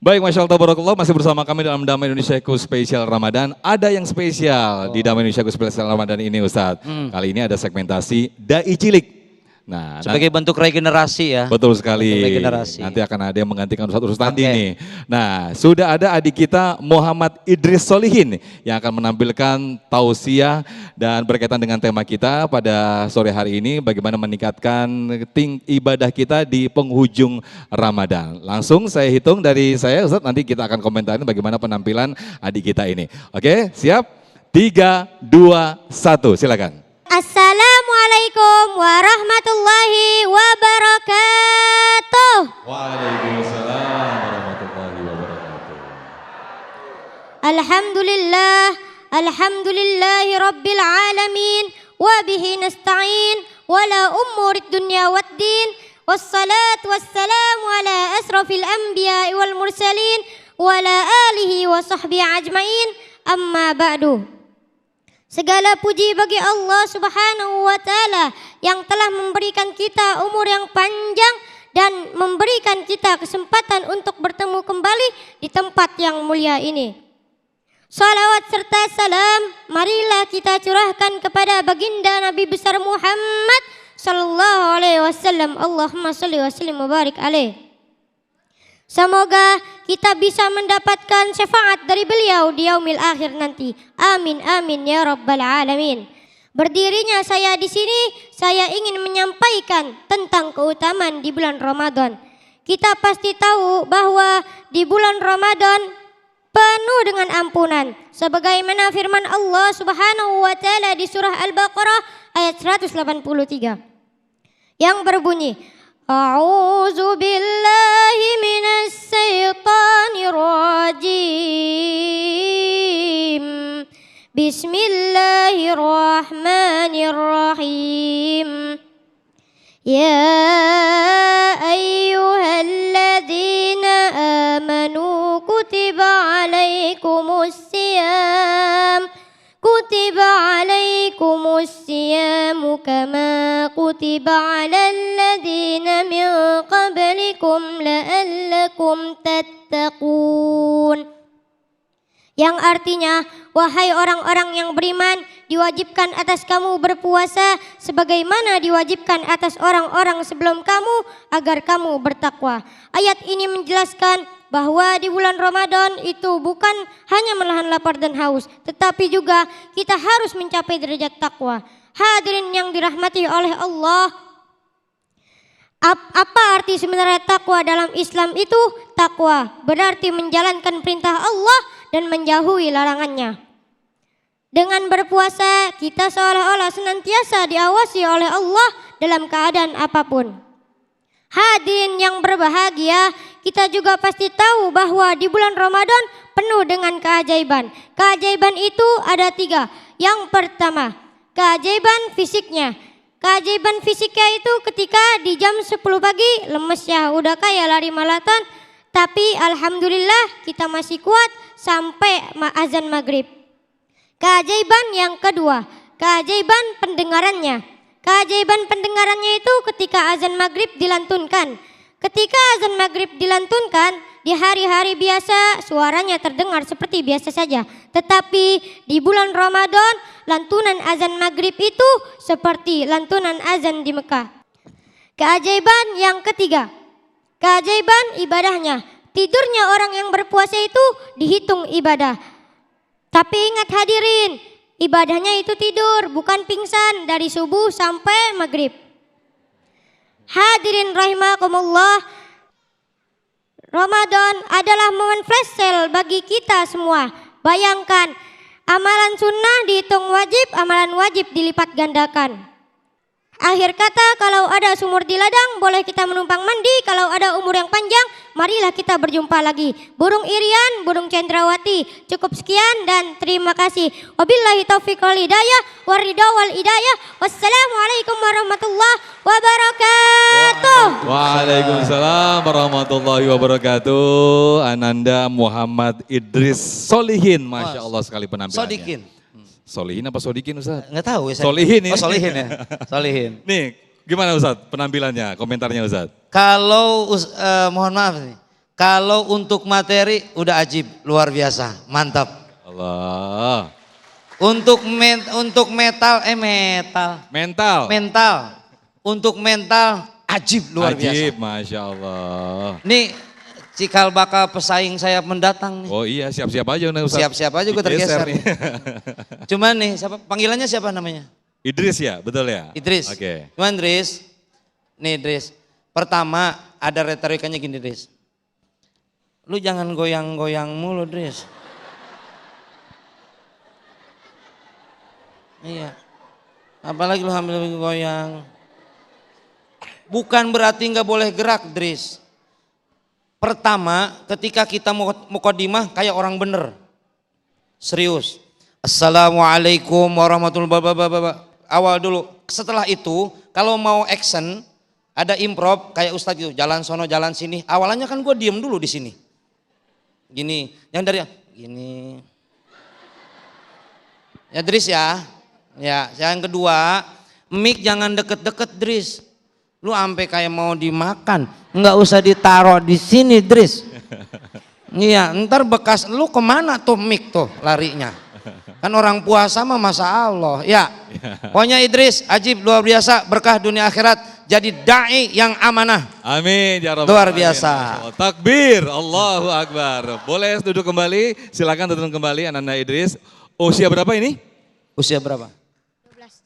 Baik, Masya Allah, Tabarakallah, masih bersama kami dalam Damai Indonesiaku Spesial Ramadan. Ada yang spesial di Damai Indonesiaku Spesial Ramadan ini Ustadz. Kali ini ada segmentasi Dai Cilik. Nah, sebagai bentuk regenerasi ya. Betul sekali. Regenerasi. Nanti akan ada yang menggantikan Ustadz Tandi nih. Nah, sudah ada adik kita Muhammad Idris Solihin yang akan menampilkan tausiah dan berkaitan dengan tema kita pada sore hari ini, bagaimana meningkatkan ibadah kita di penghujung Ramadan. Langsung saya hitung dari saya Ustadz, nanti kita akan komentarin bagaimana penampilan adik kita ini. Oke, siap? 3, 2, 1, silakan. Assalamualaikum warahmatullahi wabarakatuh. Waalaikumsalam warahmatullahi wabarakatuh. Alhamdulillahi rabbil alamin. Wabihi nasta'in. Wala umurid dunya waddin. Wassalatu wassalamu ala asrafil anbiya wal mursalin. Wala alihi wa sahbihi ajmain. Amma ba'du. Segala puji bagi Allah Subhanahu wa Ta'ala yang telah memberikan kita umur yang panjang dan memberikan kita kesempatan untuk bertemu kembali di tempat yang mulia ini. Salawat serta salam marilah kita curahkan kepada baginda Nabi besar Muhammad sallallahu alaihi wasallam. Allahumma shalli wa sallim wa barik alaihi. Semoga kita bisa mendapatkan syafaat dari beliau di yaumil akhir nanti. Amin amin ya rabbal alamin. Berdirinya saya di sini, saya ingin menyampaikan tentang keutamaan di bulan Ramadan. Kita pasti tahu bahwa di bulan Ramadan penuh dengan ampunan. Sebagaimana firman Allah Subhanahu wa Ta'ala di surah Al-Baqarah ayat 183 yang berbunyi, A'udzu billahi minas syaitonir rajim. Bismillahirrahmanirrahim. Ya ayyuhalladzina amanu kutiba alaikumus siyamu kama kutiba alal ladzina min qablikum la'allakum tattaqun. yang artinya, wahai orang-orang yang beriman, diwajibkan atas kamu berpuasa sebagaimana diwajibkan atas orang-orang sebelum kamu agar kamu bertakwa. Ayat ini menjelaskan bahwa di bulan Ramadan itu bukan hanya menahan lapar dan haus, tetapi juga kita harus mencapai derajat takwa. Hadirin yang dirahmati oleh Allah, apa arti sebenarnya takwa dalam Islam itu? Takwa berarti menjalankan perintah Allah dan menjauhi larangannya. Dengan berpuasa, kita seolah-olah senantiasa diawasi oleh Allah dalam keadaan apapun. Hadirin yang berbahagia, kita juga pasti tahu bahwa di bulan Ramadan penuh dengan keajaiban. Keajaiban itu ada 3. Yang pertama, keajaiban fisiknya. Keajaiban fisiknya itu ketika di jam 10 pagi lemes ya, udah kayak lari maraton. Tapi alhamdulillah kita masih kuat sampai azan maghrib. Keajaiban yang kedua, keajaiban pendengarannya. Keajaiban pendengarannya itu ketika azan maghrib dilantunkan. Ketika azan maghrib dilantunkan, di hari-hari biasa suaranya terdengar seperti biasa saja. Tetapi di bulan Ramadan, lantunan azan maghrib itu seperti lantunan azan di Mekah. Keajaiban yang ketiga, keajaiban ibadahnya. Tidurnya orang yang berpuasa itu dihitung ibadah. Tapi ingat hadirin, ibadahnya itu tidur, bukan pingsan dari subuh sampai maghrib. Hadirin rahimakumullah, Ramadan adalah momen flash sale bagi kita semua. Bayangkan, amalan sunnah dihitung wajib, amalan wajib dilipat gandakan. Akhir kata, kalau ada sumur di ladang, boleh kita menumpang mandi. Kalau ada umur yang panjang, marilah kita berjumpa lagi. Burung Irian, burung Cendrawati. Cukup sekian dan terima kasih. Wabillahi taufiq wal hidayah, waridha wal hidayah. Wassalamualaikum warahmatullahi wabarakatuh. Waalaikumsalam warahmatullahi wabarakatuh. Ananda Muhammad Idris Solihin, Masya Allah sekali penampilannya. Sodikin. Solihin apa Sodikin Ustaz? Nggak tahu ya. Solihin ini. Oh Solihin ya. Solihin. Nih, gimana Ustaz penampilannya, komentarnya Ustaz? Kalau mohon maaf nih, kalau untuk materi udah ajib, luar biasa, mantap. Allah. Untuk metal, untuk mental ajib, luar biasa. Ajib, Masya Allah. Nih cikal bakal pesaing saya mendatang nih. Oh iya, siap-siap aja Ustaz. Siap-siap aja gue tergeser nih. Cuman nih, panggilannya siapa namanya? Idris ya, betul ya? Idris. Oke. Cuman Idris, nih Idris, pertama ada retorikanya gini Idris. Lu jangan goyang-goyang mulu Idris. Iya. Apalagi lu hamil goyang. Bukan berarti nggak boleh gerak Idris. Pertama, ketika kita muqaddimah kayak orang bener. Serius. Assalamualaikum warahmatullahi wabarakatuh. Awal dulu. Setelah itu, kalau mau action, ada improv kayak Ustadz gitu. Jalan sono, jalan sini. Awalnya kan gue diem dulu di sini. Gini. Yang dari, gini. Ya Dris ya. Ya, yang kedua, mic jangan deket-deket Dris. Lu sampai kayak mau dimakan, nggak usah ditaruh di sini, Dris. Iya, ntar bekas lu kemana tuh mic tuh larinya? Kan orang puasa mah masa Allah. Ya, pokoknya Idris, ajib luar biasa, berkah dunia akhirat, jadi dai yang amanah. Amin ya Rabbal Luar alamin. biasa. Takbir, Allahu Akbar. Boleh duduk kembali, silakan duduk kembali Ananda Idris. Usia berapa ini? Usia berapa?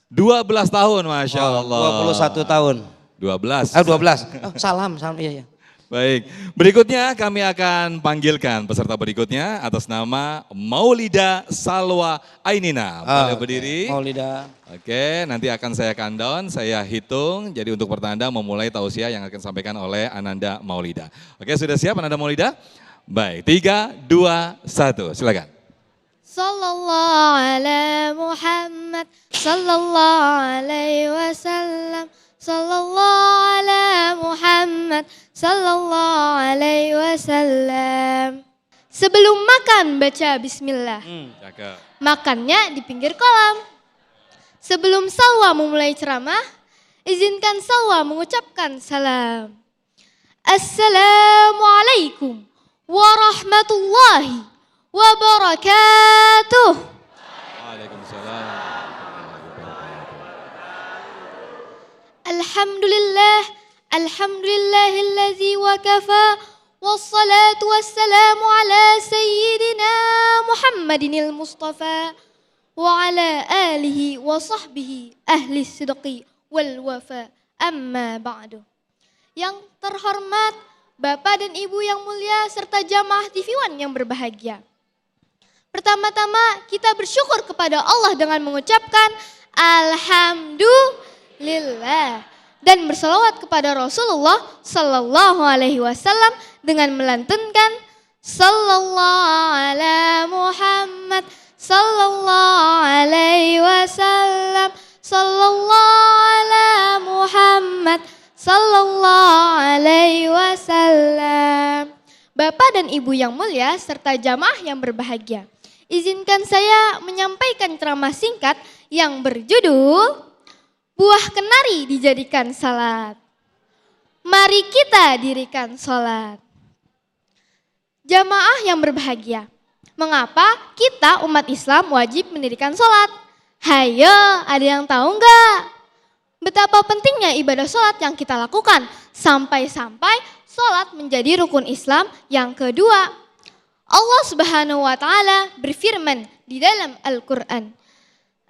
12 tahun, Masya Allah. 21 tahun. 12. 12. Oh, salam, iya. Baik, berikutnya kami akan panggilkan peserta berikutnya atas nama Maulida Salwa Ainina. Boleh berdiri. Maulida. Oke, nanti akan saya countdown, saya hitung. Jadi untuk pertanda memulai tausiah yang akan disampaikan oleh Ananda Maulida. Oke, sudah siap Ananda Maulida? Baik, 3, 2, 1, silakan. Sallallahu ala Muhammad, sallallahu alaihi wasallam. Sallallahu ala Muhammad, sallallahu alaihi wasallam. Sebelum makan baca bismillah. Makannya di pinggir kolam. Sebelum Salwa memulai ceramah, izinkan Salwa mengucapkan salam. Assalamualaikum warahmatullahi wabarakatuh. Waalaikumsalam. Alhamdulillah, alhamdulillahilladzi wa kafa, wassalatu wassalamu ala sayyidina Muhammadinil Mustafa wa ala alihi wa sahbihi ahli sidqi wal wafa, amma ba'du. Yang terhormat Bapak dan Ibu yang mulia serta jamaah TV One yang berbahagia. Pertama-tama kita bersyukur kepada Allah dengan mengucapkan Alhamdulillah dan berselawat kepada Rasulullah Sallallahu Alaihi Wasallam dengan melantunkan Sallallahu ala Muhammad Sallallahu Alaihi Wasallam Sallallahu ala Muhammad Sallallahu Alaihi Wasallam. Bapak dan Ibu yang mulia serta jamaah yang berbahagia, izinkan saya menyampaikan ceramah singkat yang berjudul Buah Kenari Dijadikan Salat. Mari kita dirikan salat. Jamaah yang berbahagia, mengapa kita umat Islam wajib mendirikan salat? Hayo, ada yang tahu enggak? Betapa pentingnya ibadah salat yang kita lakukan sampai-sampai salat menjadi rukun Islam yang kedua. Allah Subhanahu wa taala berfirman di dalam Al-Qur'an,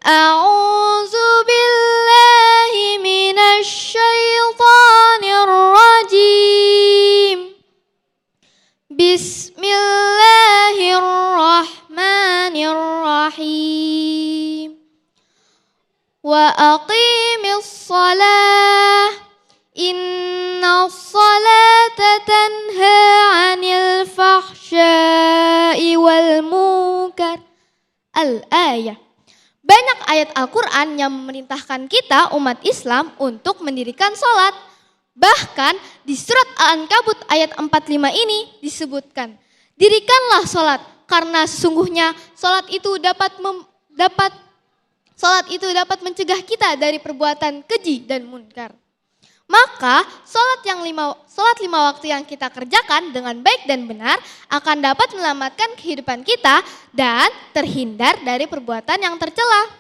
A'udzu billahi minasy syaithanir rajim. Bismillahirrahmanirrahim. Wa aqimis shalah inna salata tanha 'anil fahsya'i wal munkar. Al-ayah. Banyak ayat Al-Quran yang memerintahkan kita umat Islam untuk mendirikan sholat. Bahkan di surat Al-Ankabut ayat 45 ini disebutkan, dirikanlah sholat karena sesungguhnya sholat itu dapat mencegah kita dari perbuatan keji dan munkar. Maka sholat lima waktu yang kita kerjakan dengan baik dan benar akan dapat menyelamatkan kehidupan kita dan terhindar dari perbuatan yang tercela.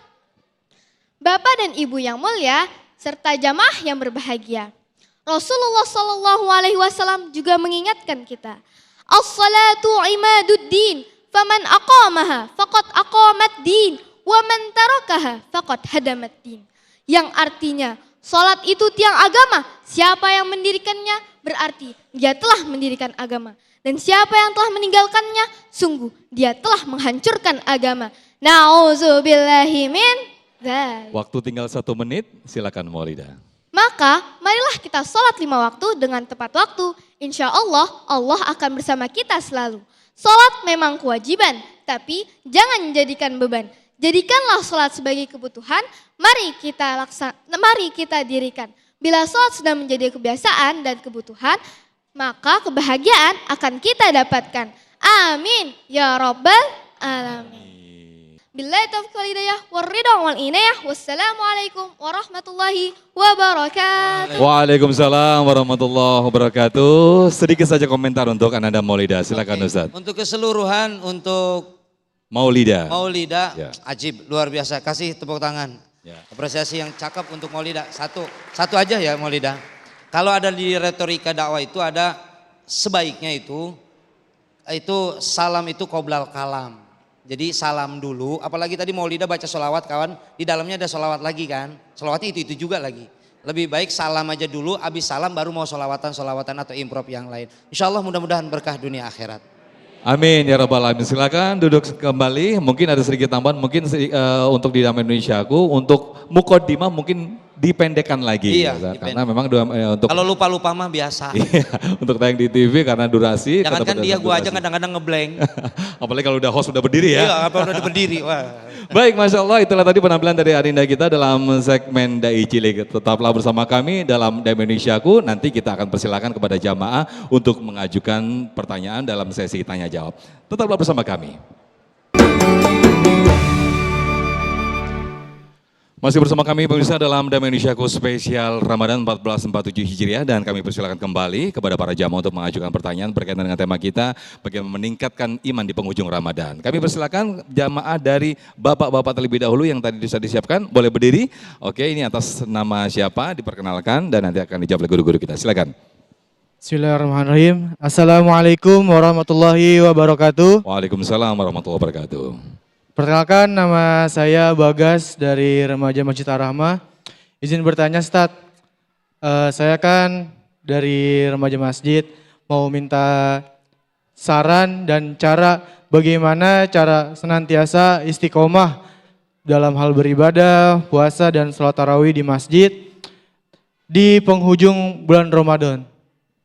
Bapak dan Ibu yang mulia serta jamaah yang berbahagia, Rasulullah Shallallahu Alaihi Wasallam juga mengingatkan kita, as-salatu imaduddin, faman aqamaha faqad aqamaddin, wa man tarakaha faqad hadamaddin. Yang artinya, salat itu tiang agama, siapa yang mendirikannya berarti dia telah mendirikan agama. Dan siapa yang telah meninggalkannya, sungguh dia telah menghancurkan agama. Na'udzubillahi min dzalik. Waktu tinggal 1 menit, silakan Maulida. Maka marilah kita sholat 5 waktu dengan tepat waktu. Insya Allah, Allah akan bersama kita selalu. Sholat memang kewajiban, tapi jangan jadikan beban. Jadikanlah sholat sebagai kebutuhan, mari kita dirikan. Bila sholat sudah menjadi kebiasaan dan kebutuhan, maka kebahagiaan akan kita dapatkan. Amin ya rabbal alamin. Billahi taufiq wal hidayah warridha wal inayah. Wassalamualaikum warahmatullahi wabarakatuh. Waalaikumsalam warahmatullahi wabarakatuh. Sedikit saja komentar untuk Ananda Maulida, silakan Ustaz. Untuk keseluruhan, untuk Maulida. Maulida, Ya. ajib, luar biasa. Kasih tepuk tangan. Ya. Apresiasi yang cakep untuk Maulida. Satu aja ya Maulida. Kalau ada di retorika dakwah itu ada sebaiknya itu salam itu qoblal kalam. Jadi salam dulu, apalagi tadi Maulida baca sholawat kawan, di dalamnya ada sholawat lagi kan. Sholawatnya itu juga lagi. Lebih baik salam aja dulu, habis salam baru mau sholawatan atau improv yang lain. Insya Allah mudah-mudahan berkah dunia akhirat. Amin ya rabbal alamin. Silakan duduk kembali. Mungkin ada sedikit tambahan, mungkin untuk di dalam Indonesiaku, untuk mukodimah mungkin dipendekkan lagi. Iya, Karena memang untuk kalau lupa-lupa mah biasa. iya, untuk tayang di TV karena durasi. Jangan kan dia gua aja durasi. kadang-kadang ngeblank. Apalagi kalau udah host udah berdiri ya. Iya, apa udah berdiri. Wah. Baik, Masya Allah, itulah tadi penampilan dari Adinda kita dalam segmen Dai Cilik. Tetaplah bersama kami dalam Dai Indonesiaku. Nanti kita akan persilakan kepada jamaah untuk mengajukan pertanyaan dalam sesi tanya jawab. Tetaplah bersama kami. Masih bersama kami pemirsa dalam Damai Indonesiaku spesial Ramadan 1447 Hijriah, dan kami persilakan kembali kepada para jamaah untuk mengajukan pertanyaan berkaitan dengan tema kita bagaimana meningkatkan iman di penghujung Ramadan. Kami persilakan jamaah dari bapak-bapak terlebih dahulu yang tadi sudah disiapkan, boleh berdiri. Oke, ini atas nama siapa diperkenalkan dan nanti akan dijawab oleh guru-guru kita. Silakan. Bismillahirrahmanirrahim. Assalamualaikum warahmatullahi wabarakatuh. Waalaikumsalam warahmatullahi wabarakatuh. Perkenalkan, nama saya Bagas dari Remaja Masjid Ar-Rahmah. Izin bertanya, Ustadz. Saya kan dari Remaja Masjid mau minta saran dan cara bagaimana cara senantiasa istiqomah dalam hal beribadah, puasa dan sholat tarawih di masjid di penghujung bulan Ramadan.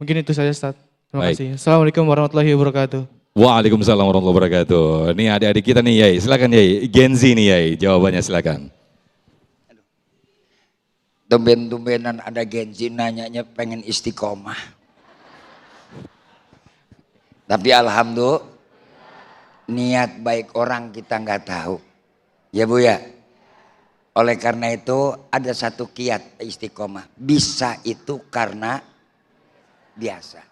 Mungkin itu saja, Ustadz. Terima kasih. Assalamualaikum warahmatullahi wabarakatuh. Waalaikumsalam warahmatullahi wabarakatuh. Ini adik-adik kita nih Yai, silakan Yai. Gen Z nih Yai, jawabannya silakan. Tumben-tumbenan ada Gen Z nanyanya pengen istiqomah. Tapi alhamdulillah niat baik orang kita nggak tahu. Ya Bu ya. Oleh karena itu ada satu kiat istiqomah. Bisa itu karena biasa.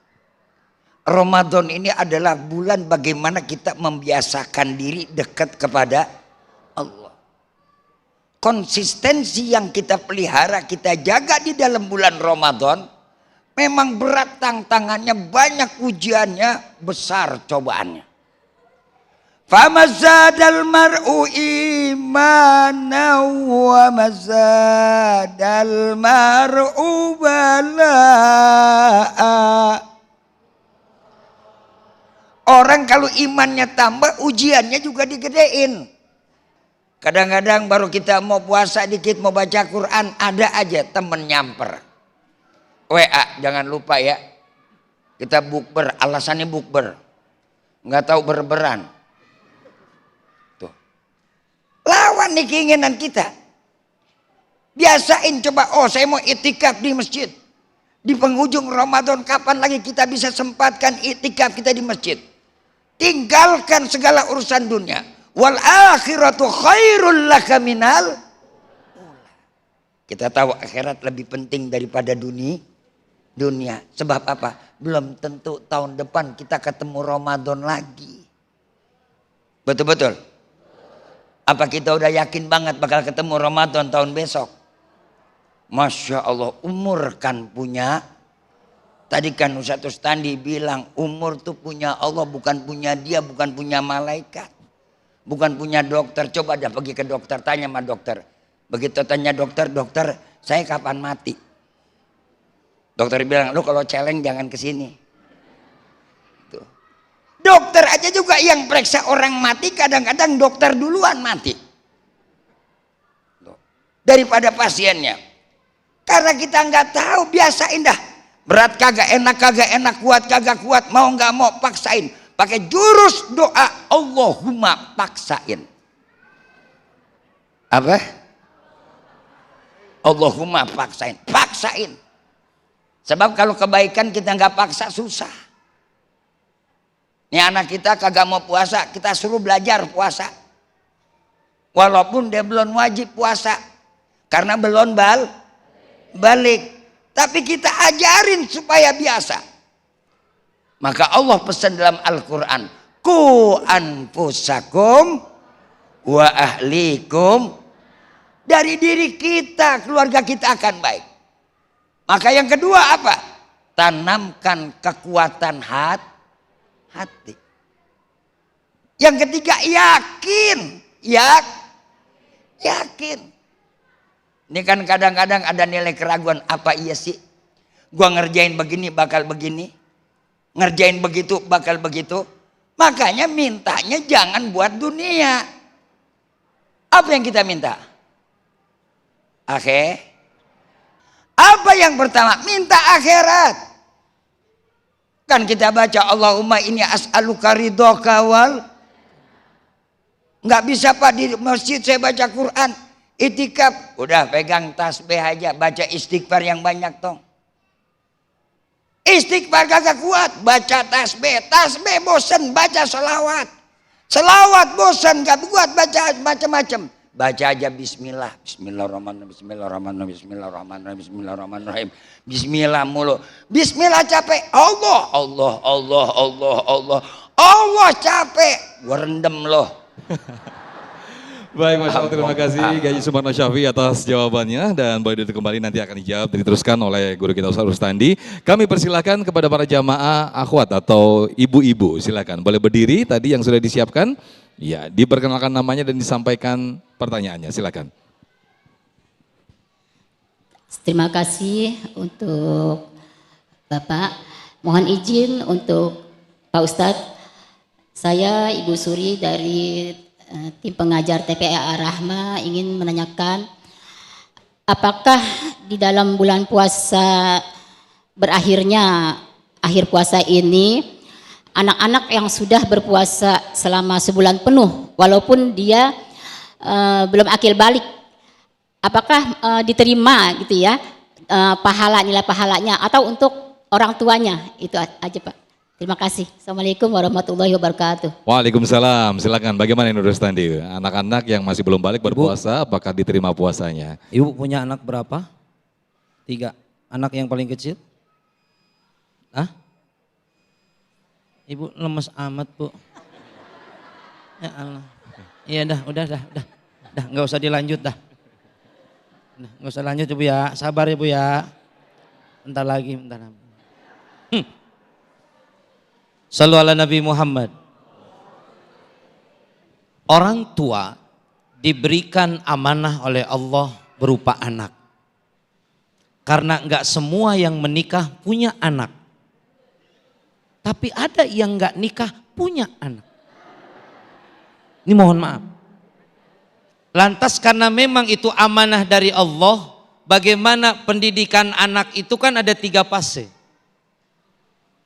Ramadan ini adalah bulan bagaimana kita membiasakan diri dekat kepada Allah. Konsistensi yang kita pelihara, kita jaga di dalam bulan Ramadan. Memang berat tantangannya, banyak ujiannya, besar cobaannya. Famazadal mar'u imana wa mazadal mar'u bala'a. Orang kalau imannya tambah, ujiannya juga digedein. Kadang-kadang baru kita mau puasa dikit, mau baca Quran, ada aja temen nyamper. WA, jangan lupa ya. Kita bukber, alasannya bukber. Nggak tahu berberan. Tuh. Lawan nih keinginan kita. Biasain coba, oh saya mau itikaf di masjid. Di penghujung Ramadan kapan lagi kita bisa sempatkan itikaf kita di masjid. Tinggalkan segala urusan dunia. Wal akhiratu khairul laka minal. Kita tahu akhirat lebih penting daripada dunia. Sebab apa? Belum tentu tahun depan kita ketemu Ramadan lagi. Betul-betul. Apa kita udah yakin banget bakal ketemu Ramadan tahun besok? Masya Allah, umur kan punya. Tadi kan Ustadz Ustandi bilang umur tuh punya Allah, bukan punya dia, bukan punya malaikat. Bukan punya dokter. Coba dah pergi ke dokter, tanya sama dokter. Begitu tanya dokter, dokter saya kapan mati? Dokter bilang, lu kalau celeng jangan kesini. Tuh. Dokter aja juga yang periksa orang mati, kadang-kadang dokter duluan mati. Tuh. Daripada pasiennya. Karena kita nggak tahu, biasain dah. Berat kagak enak, kuat kagak kuat, mau nggak mau paksain. Pakai jurus doa, Allahumma paksain. Apa? Allahumma paksain. Paksain. Sebab kalau kebaikan kita nggak paksa susah. Ini anak kita kagak mau puasa, kita suruh belajar puasa. Walaupun dia belum wajib puasa. Karena belum balik. Tapi kita ajarin supaya biasa. Maka Allah pesan dalam Al-Quran. Ku anfusakum wa ahlikum. Dari diri kita, keluarga kita akan baik. Maka yang kedua apa? Tanamkan kekuatan hati. Yang ketiga yakin. Yakin. Ini kan kadang-kadang ada nilai keraguan. Apa iya sih? Gua ngerjain begini bakal begini. Ngerjain begitu bakal begitu. Makanya mintanya jangan buat dunia. Apa yang kita minta? Apa yang pertama? Minta akhirat. Kan kita baca Allahumma inni as'aluka ridhoka wal. Nggak bisa Pak di masjid saya baca Quran. Itikaf, udah pegang tasbih aja, baca istighfar yang banyak tong. Istighfar kagak kuat, baca tasbih bosen, baca selawat. Selawat bosen, gak kuat baca macam-macam. baca aja bismillah. Bismillahirrahmanirrahim, bismillahirrahmanirrahim, bismillahirrahmanirrahim, bismillahirrahmanirrahim. Bismillah mulu. Bismillah capek. Allah, Allah, Allah, Allah, Allah. Allah capek. Gua rendem loh. Baik, Masya Allah, terima kasih Gaji Sumarno Syafi'i atas jawabannya, dan boleh kembali nanti akan dijawab dan diteruskan oleh guru kita Ustaz Rustandi. Kami persilakan kepada para jamaah akhwat atau ibu-ibu, silakan boleh berdiri tadi yang sudah disiapkan. Ya, diperkenalkan namanya dan disampaikan pertanyaannya, silakan. Terima kasih untuk Bapak. Mohon izin untuk Pak Ustadz. Saya Ibu Suri dari tim pengajar TPA Ar-Rahma ingin menanyakan, apakah di dalam bulan puasa berakhirnya akhir puasa ini, anak-anak yang sudah berpuasa selama sebulan penuh walaupun dia belum akil balik, apakah diterima gitu ya nilai pahalanya, atau untuk orang tuanya? Itu aja Pak. Terima kasih. Assalamualaikum warahmatullahi wabarakatuh. Waalaikumsalam. Silakan. Bagaimana Nur Rustandi? Anak-anak yang masih belum balik berpuasa, apakah diterima puasanya? Ibu punya anak berapa? 3. Anak yang paling kecil? Hah? Ibu lemes amat, Bu. Ya Allah. Iya dah, udah, nggak usah dilanjut dah. Nggak usah lanjut Bu ya. Sabar ya Bu ya. Bentar lagi. Sallu ala Nabi Muhammad. Orang tua diberikan amanah oleh Allah berupa anak. Karena enggak semua yang menikah punya anak. Tapi ada yang enggak nikah punya anak. Ini mohon maaf. Lantas karena memang itu amanah dari Allah, bagaimana pendidikan anak itu kan ada 3 fase.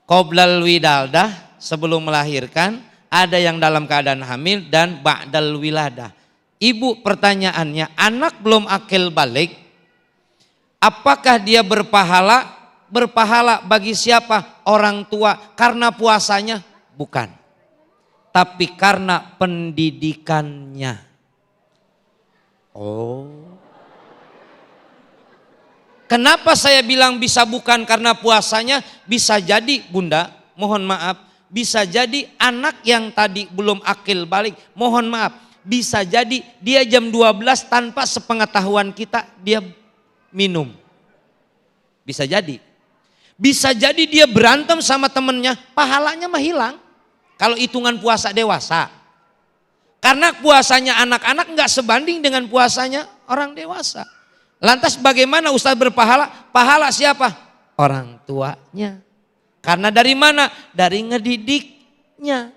Qoblal wilaldah, sebelum melahirkan, ada yang dalam keadaan hamil, dan ba'dal wiladah. Ibu, pertanyaannya, anak belum akil balik, apakah dia berpahala? Berpahala bagi siapa? Orang tua. Karena puasanya? Bukan. Tapi karena pendidikannya. Oh. Kenapa saya bilang bisa bukan karena puasanya? Bisa jadi Bunda, mohon maaf, bisa jadi anak yang tadi belum akil balik, mohon maaf, bisa jadi dia jam 12 tanpa sepengetahuan kita dia minum. Bisa jadi. Bisa jadi dia berantem sama temennya, pahalanya mah hilang. Kalau hitungan puasa dewasa. Karena puasanya anak-anak nggak sebanding dengan puasanya orang dewasa. Lantas bagaimana Ustadz berpahala? Pahala siapa? Orang tuanya. Karena dari mana? Dari ngedidiknya.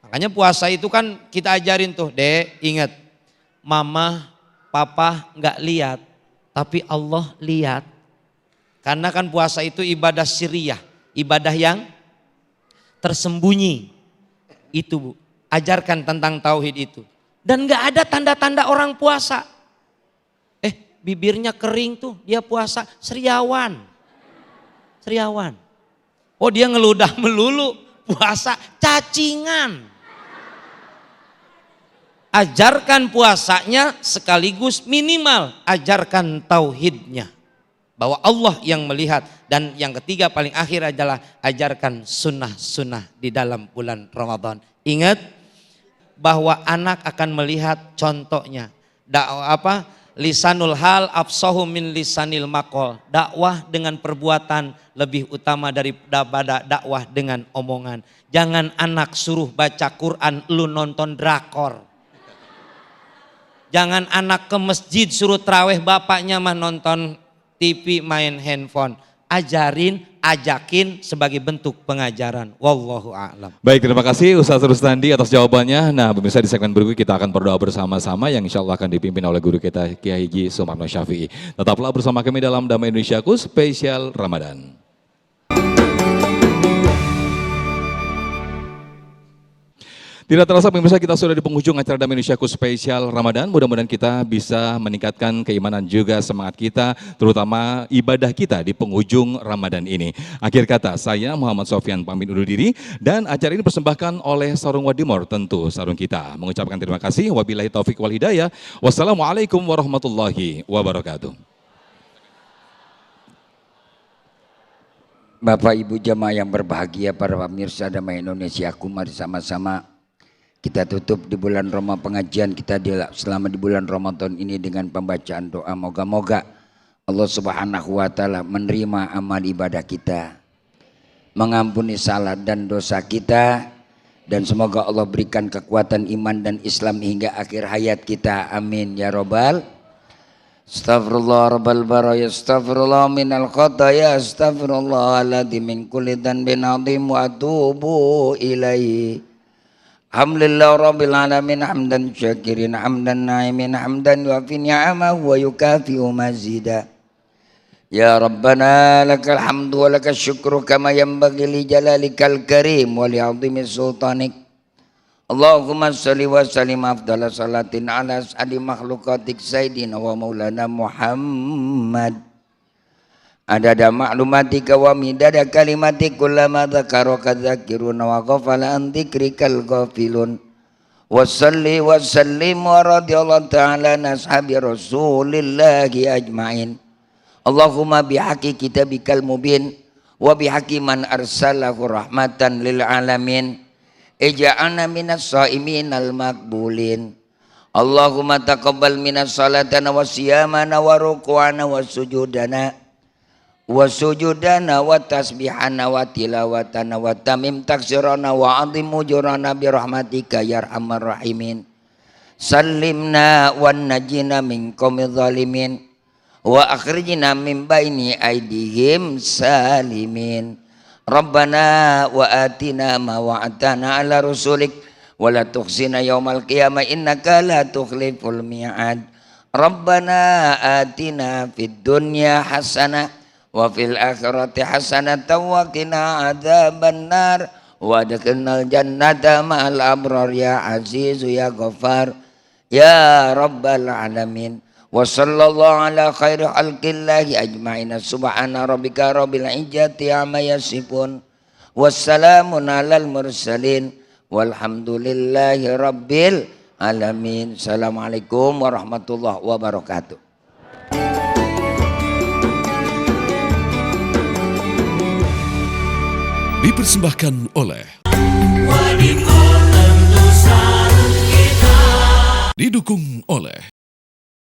Makanya puasa itu kan kita ajarin tuh, Dek, ingat. Mama, papa nggak lihat, tapi Allah lihat. Karena kan puasa itu ibadah sirriyah, ibadah yang tersembunyi. Itu Bu, ajarkan tentang tauhid itu. Dan nggak ada tanda-tanda orang puasa. Bibirnya kering tuh, dia puasa, seriawan. Seriawan. Oh dia ngeludah melulu, puasa, cacingan. Ajarkan puasanya sekaligus minimal ajarkan tauhidnya. Bahwa Allah yang melihat. Dan yang ketiga paling akhir adalah ajarkan sunnah-sunnah di dalam bulan Ramadan. Ingat bahwa anak akan melihat contohnya. Lisanul hal afsahu min lisanil maqal. Dakwah dengan perbuatan lebih utama daripada dakwah dengan omongan. Jangan anak suruh baca Quran, lu nonton drakor. Jangan anak ke masjid suruh tarawih, bapaknya mah nonton TV, main handphone. Ajarin, ajakin sebagai bentuk pengajaran. Wallahu a'lam. Baik, terima kasih Ustaz Rustandi atas jawabannya. Nah, pemirsa, di segmen berikut kita akan berdoa bersama-sama yang insya Allah akan dipimpin oleh guru kita Kiai Haji Sumarno Syafi'i. Tetaplah bersama kami dalam Damai Indonesiaku spesial Ramadan. Tidak terasa pemirsa, kita sudah di penghujung acara Damai Indonesiaku spesial Ramadan. Mudah-mudahan kita bisa meningkatkan keimanan juga semangat kita, terutama ibadah kita di penghujung Ramadan ini. Akhir kata, saya Muhammad Sofyan pamit undur diri dan acara ini dipersembahkan oleh Sarung Wadimor, tentu sarung kita. Mengucapkan terima kasih. Wabillahi taufik wal hidayah. Wassalamualaikum warahmatullahi wabarakatuh. Bapak Ibu jamaah yang berbahagia, para pemirsa Damai Indonesiaku, mari sama-sama kita tutup di bulan Ramadan pengajian kita selama di bulan Ramadan ini dengan pembacaan doa. Moga-moga Allah Subhanahu wa taala menerima amal ibadah kita, mengampuni salah dan dosa kita, dan semoga Allah berikan kekuatan iman dan Islam hingga akhir hayat kita. Amin ya robbal. Astaghfirullah rabbal baraya, astaghfirullah minal khataya, astaghfirullah alladzi min kulli dhanbin adhim wa atubu ilaihi. Alhamdulillah rabbil alamin, hamdan syakirin, hamdan na'imin, hamdan yuafi ni'amahu wa yukafi'u mazida. Ya Rabbana lakal hamdu wa lakal syukru kama yanbaghi li jalalikal karim wa li 'azimi sultanik. Allahumma salli wa sallim afdala salatin ala as'adi makhlukatik sayyidina wa maulana Muhammad. Adada ma'lumatika wa midada kalimatik kullama dzakaraka dzakiruna wa ghafala an dzikrikal ghafilun. Wa salli wa sallim wa radiyallahu ta'ala an ashabi rasulillahi ajma'in. Allahumma bihaqqi kitabikal mubin wa bihaqqi man arsalahu rahmatan lil alamin. Ija'alna minas shaimin al maqbulin. Allahumma taqabbal minas salatana wa siyamana wa ruku'ana wa sujudana wa sujudana wa tasbihana wa tilawatana wa tamim taksirana wa azim ujurana bi rahmatika ya arhamar rahimin. Sallimna wa najina min qaumidh zalimin wa akhrijna min baini aidihim salimin. Rabbana wa atina ma wa'atana ala rusulik wa la tukhzina yaumal qiyamah innaka la tukhliful mi'ad. Rabbana atina fid dunya hasanah wa fil akhirati hasanatan wa qina adzaban nar wa adkhilnal jannata ma'al abrar ya azizu ya ghaffar ya rabbal alamin. Wa sallallahu ala khairi khalqillahi ajma'in. Subhana rabbika rabbil izzati amma yasifun wassalamun alal mursalin walhamdulillahi rabbil alamin. Assalamualaikum warahmatullahi wabarakatuh. Dipersembahkan oleh didukung oleh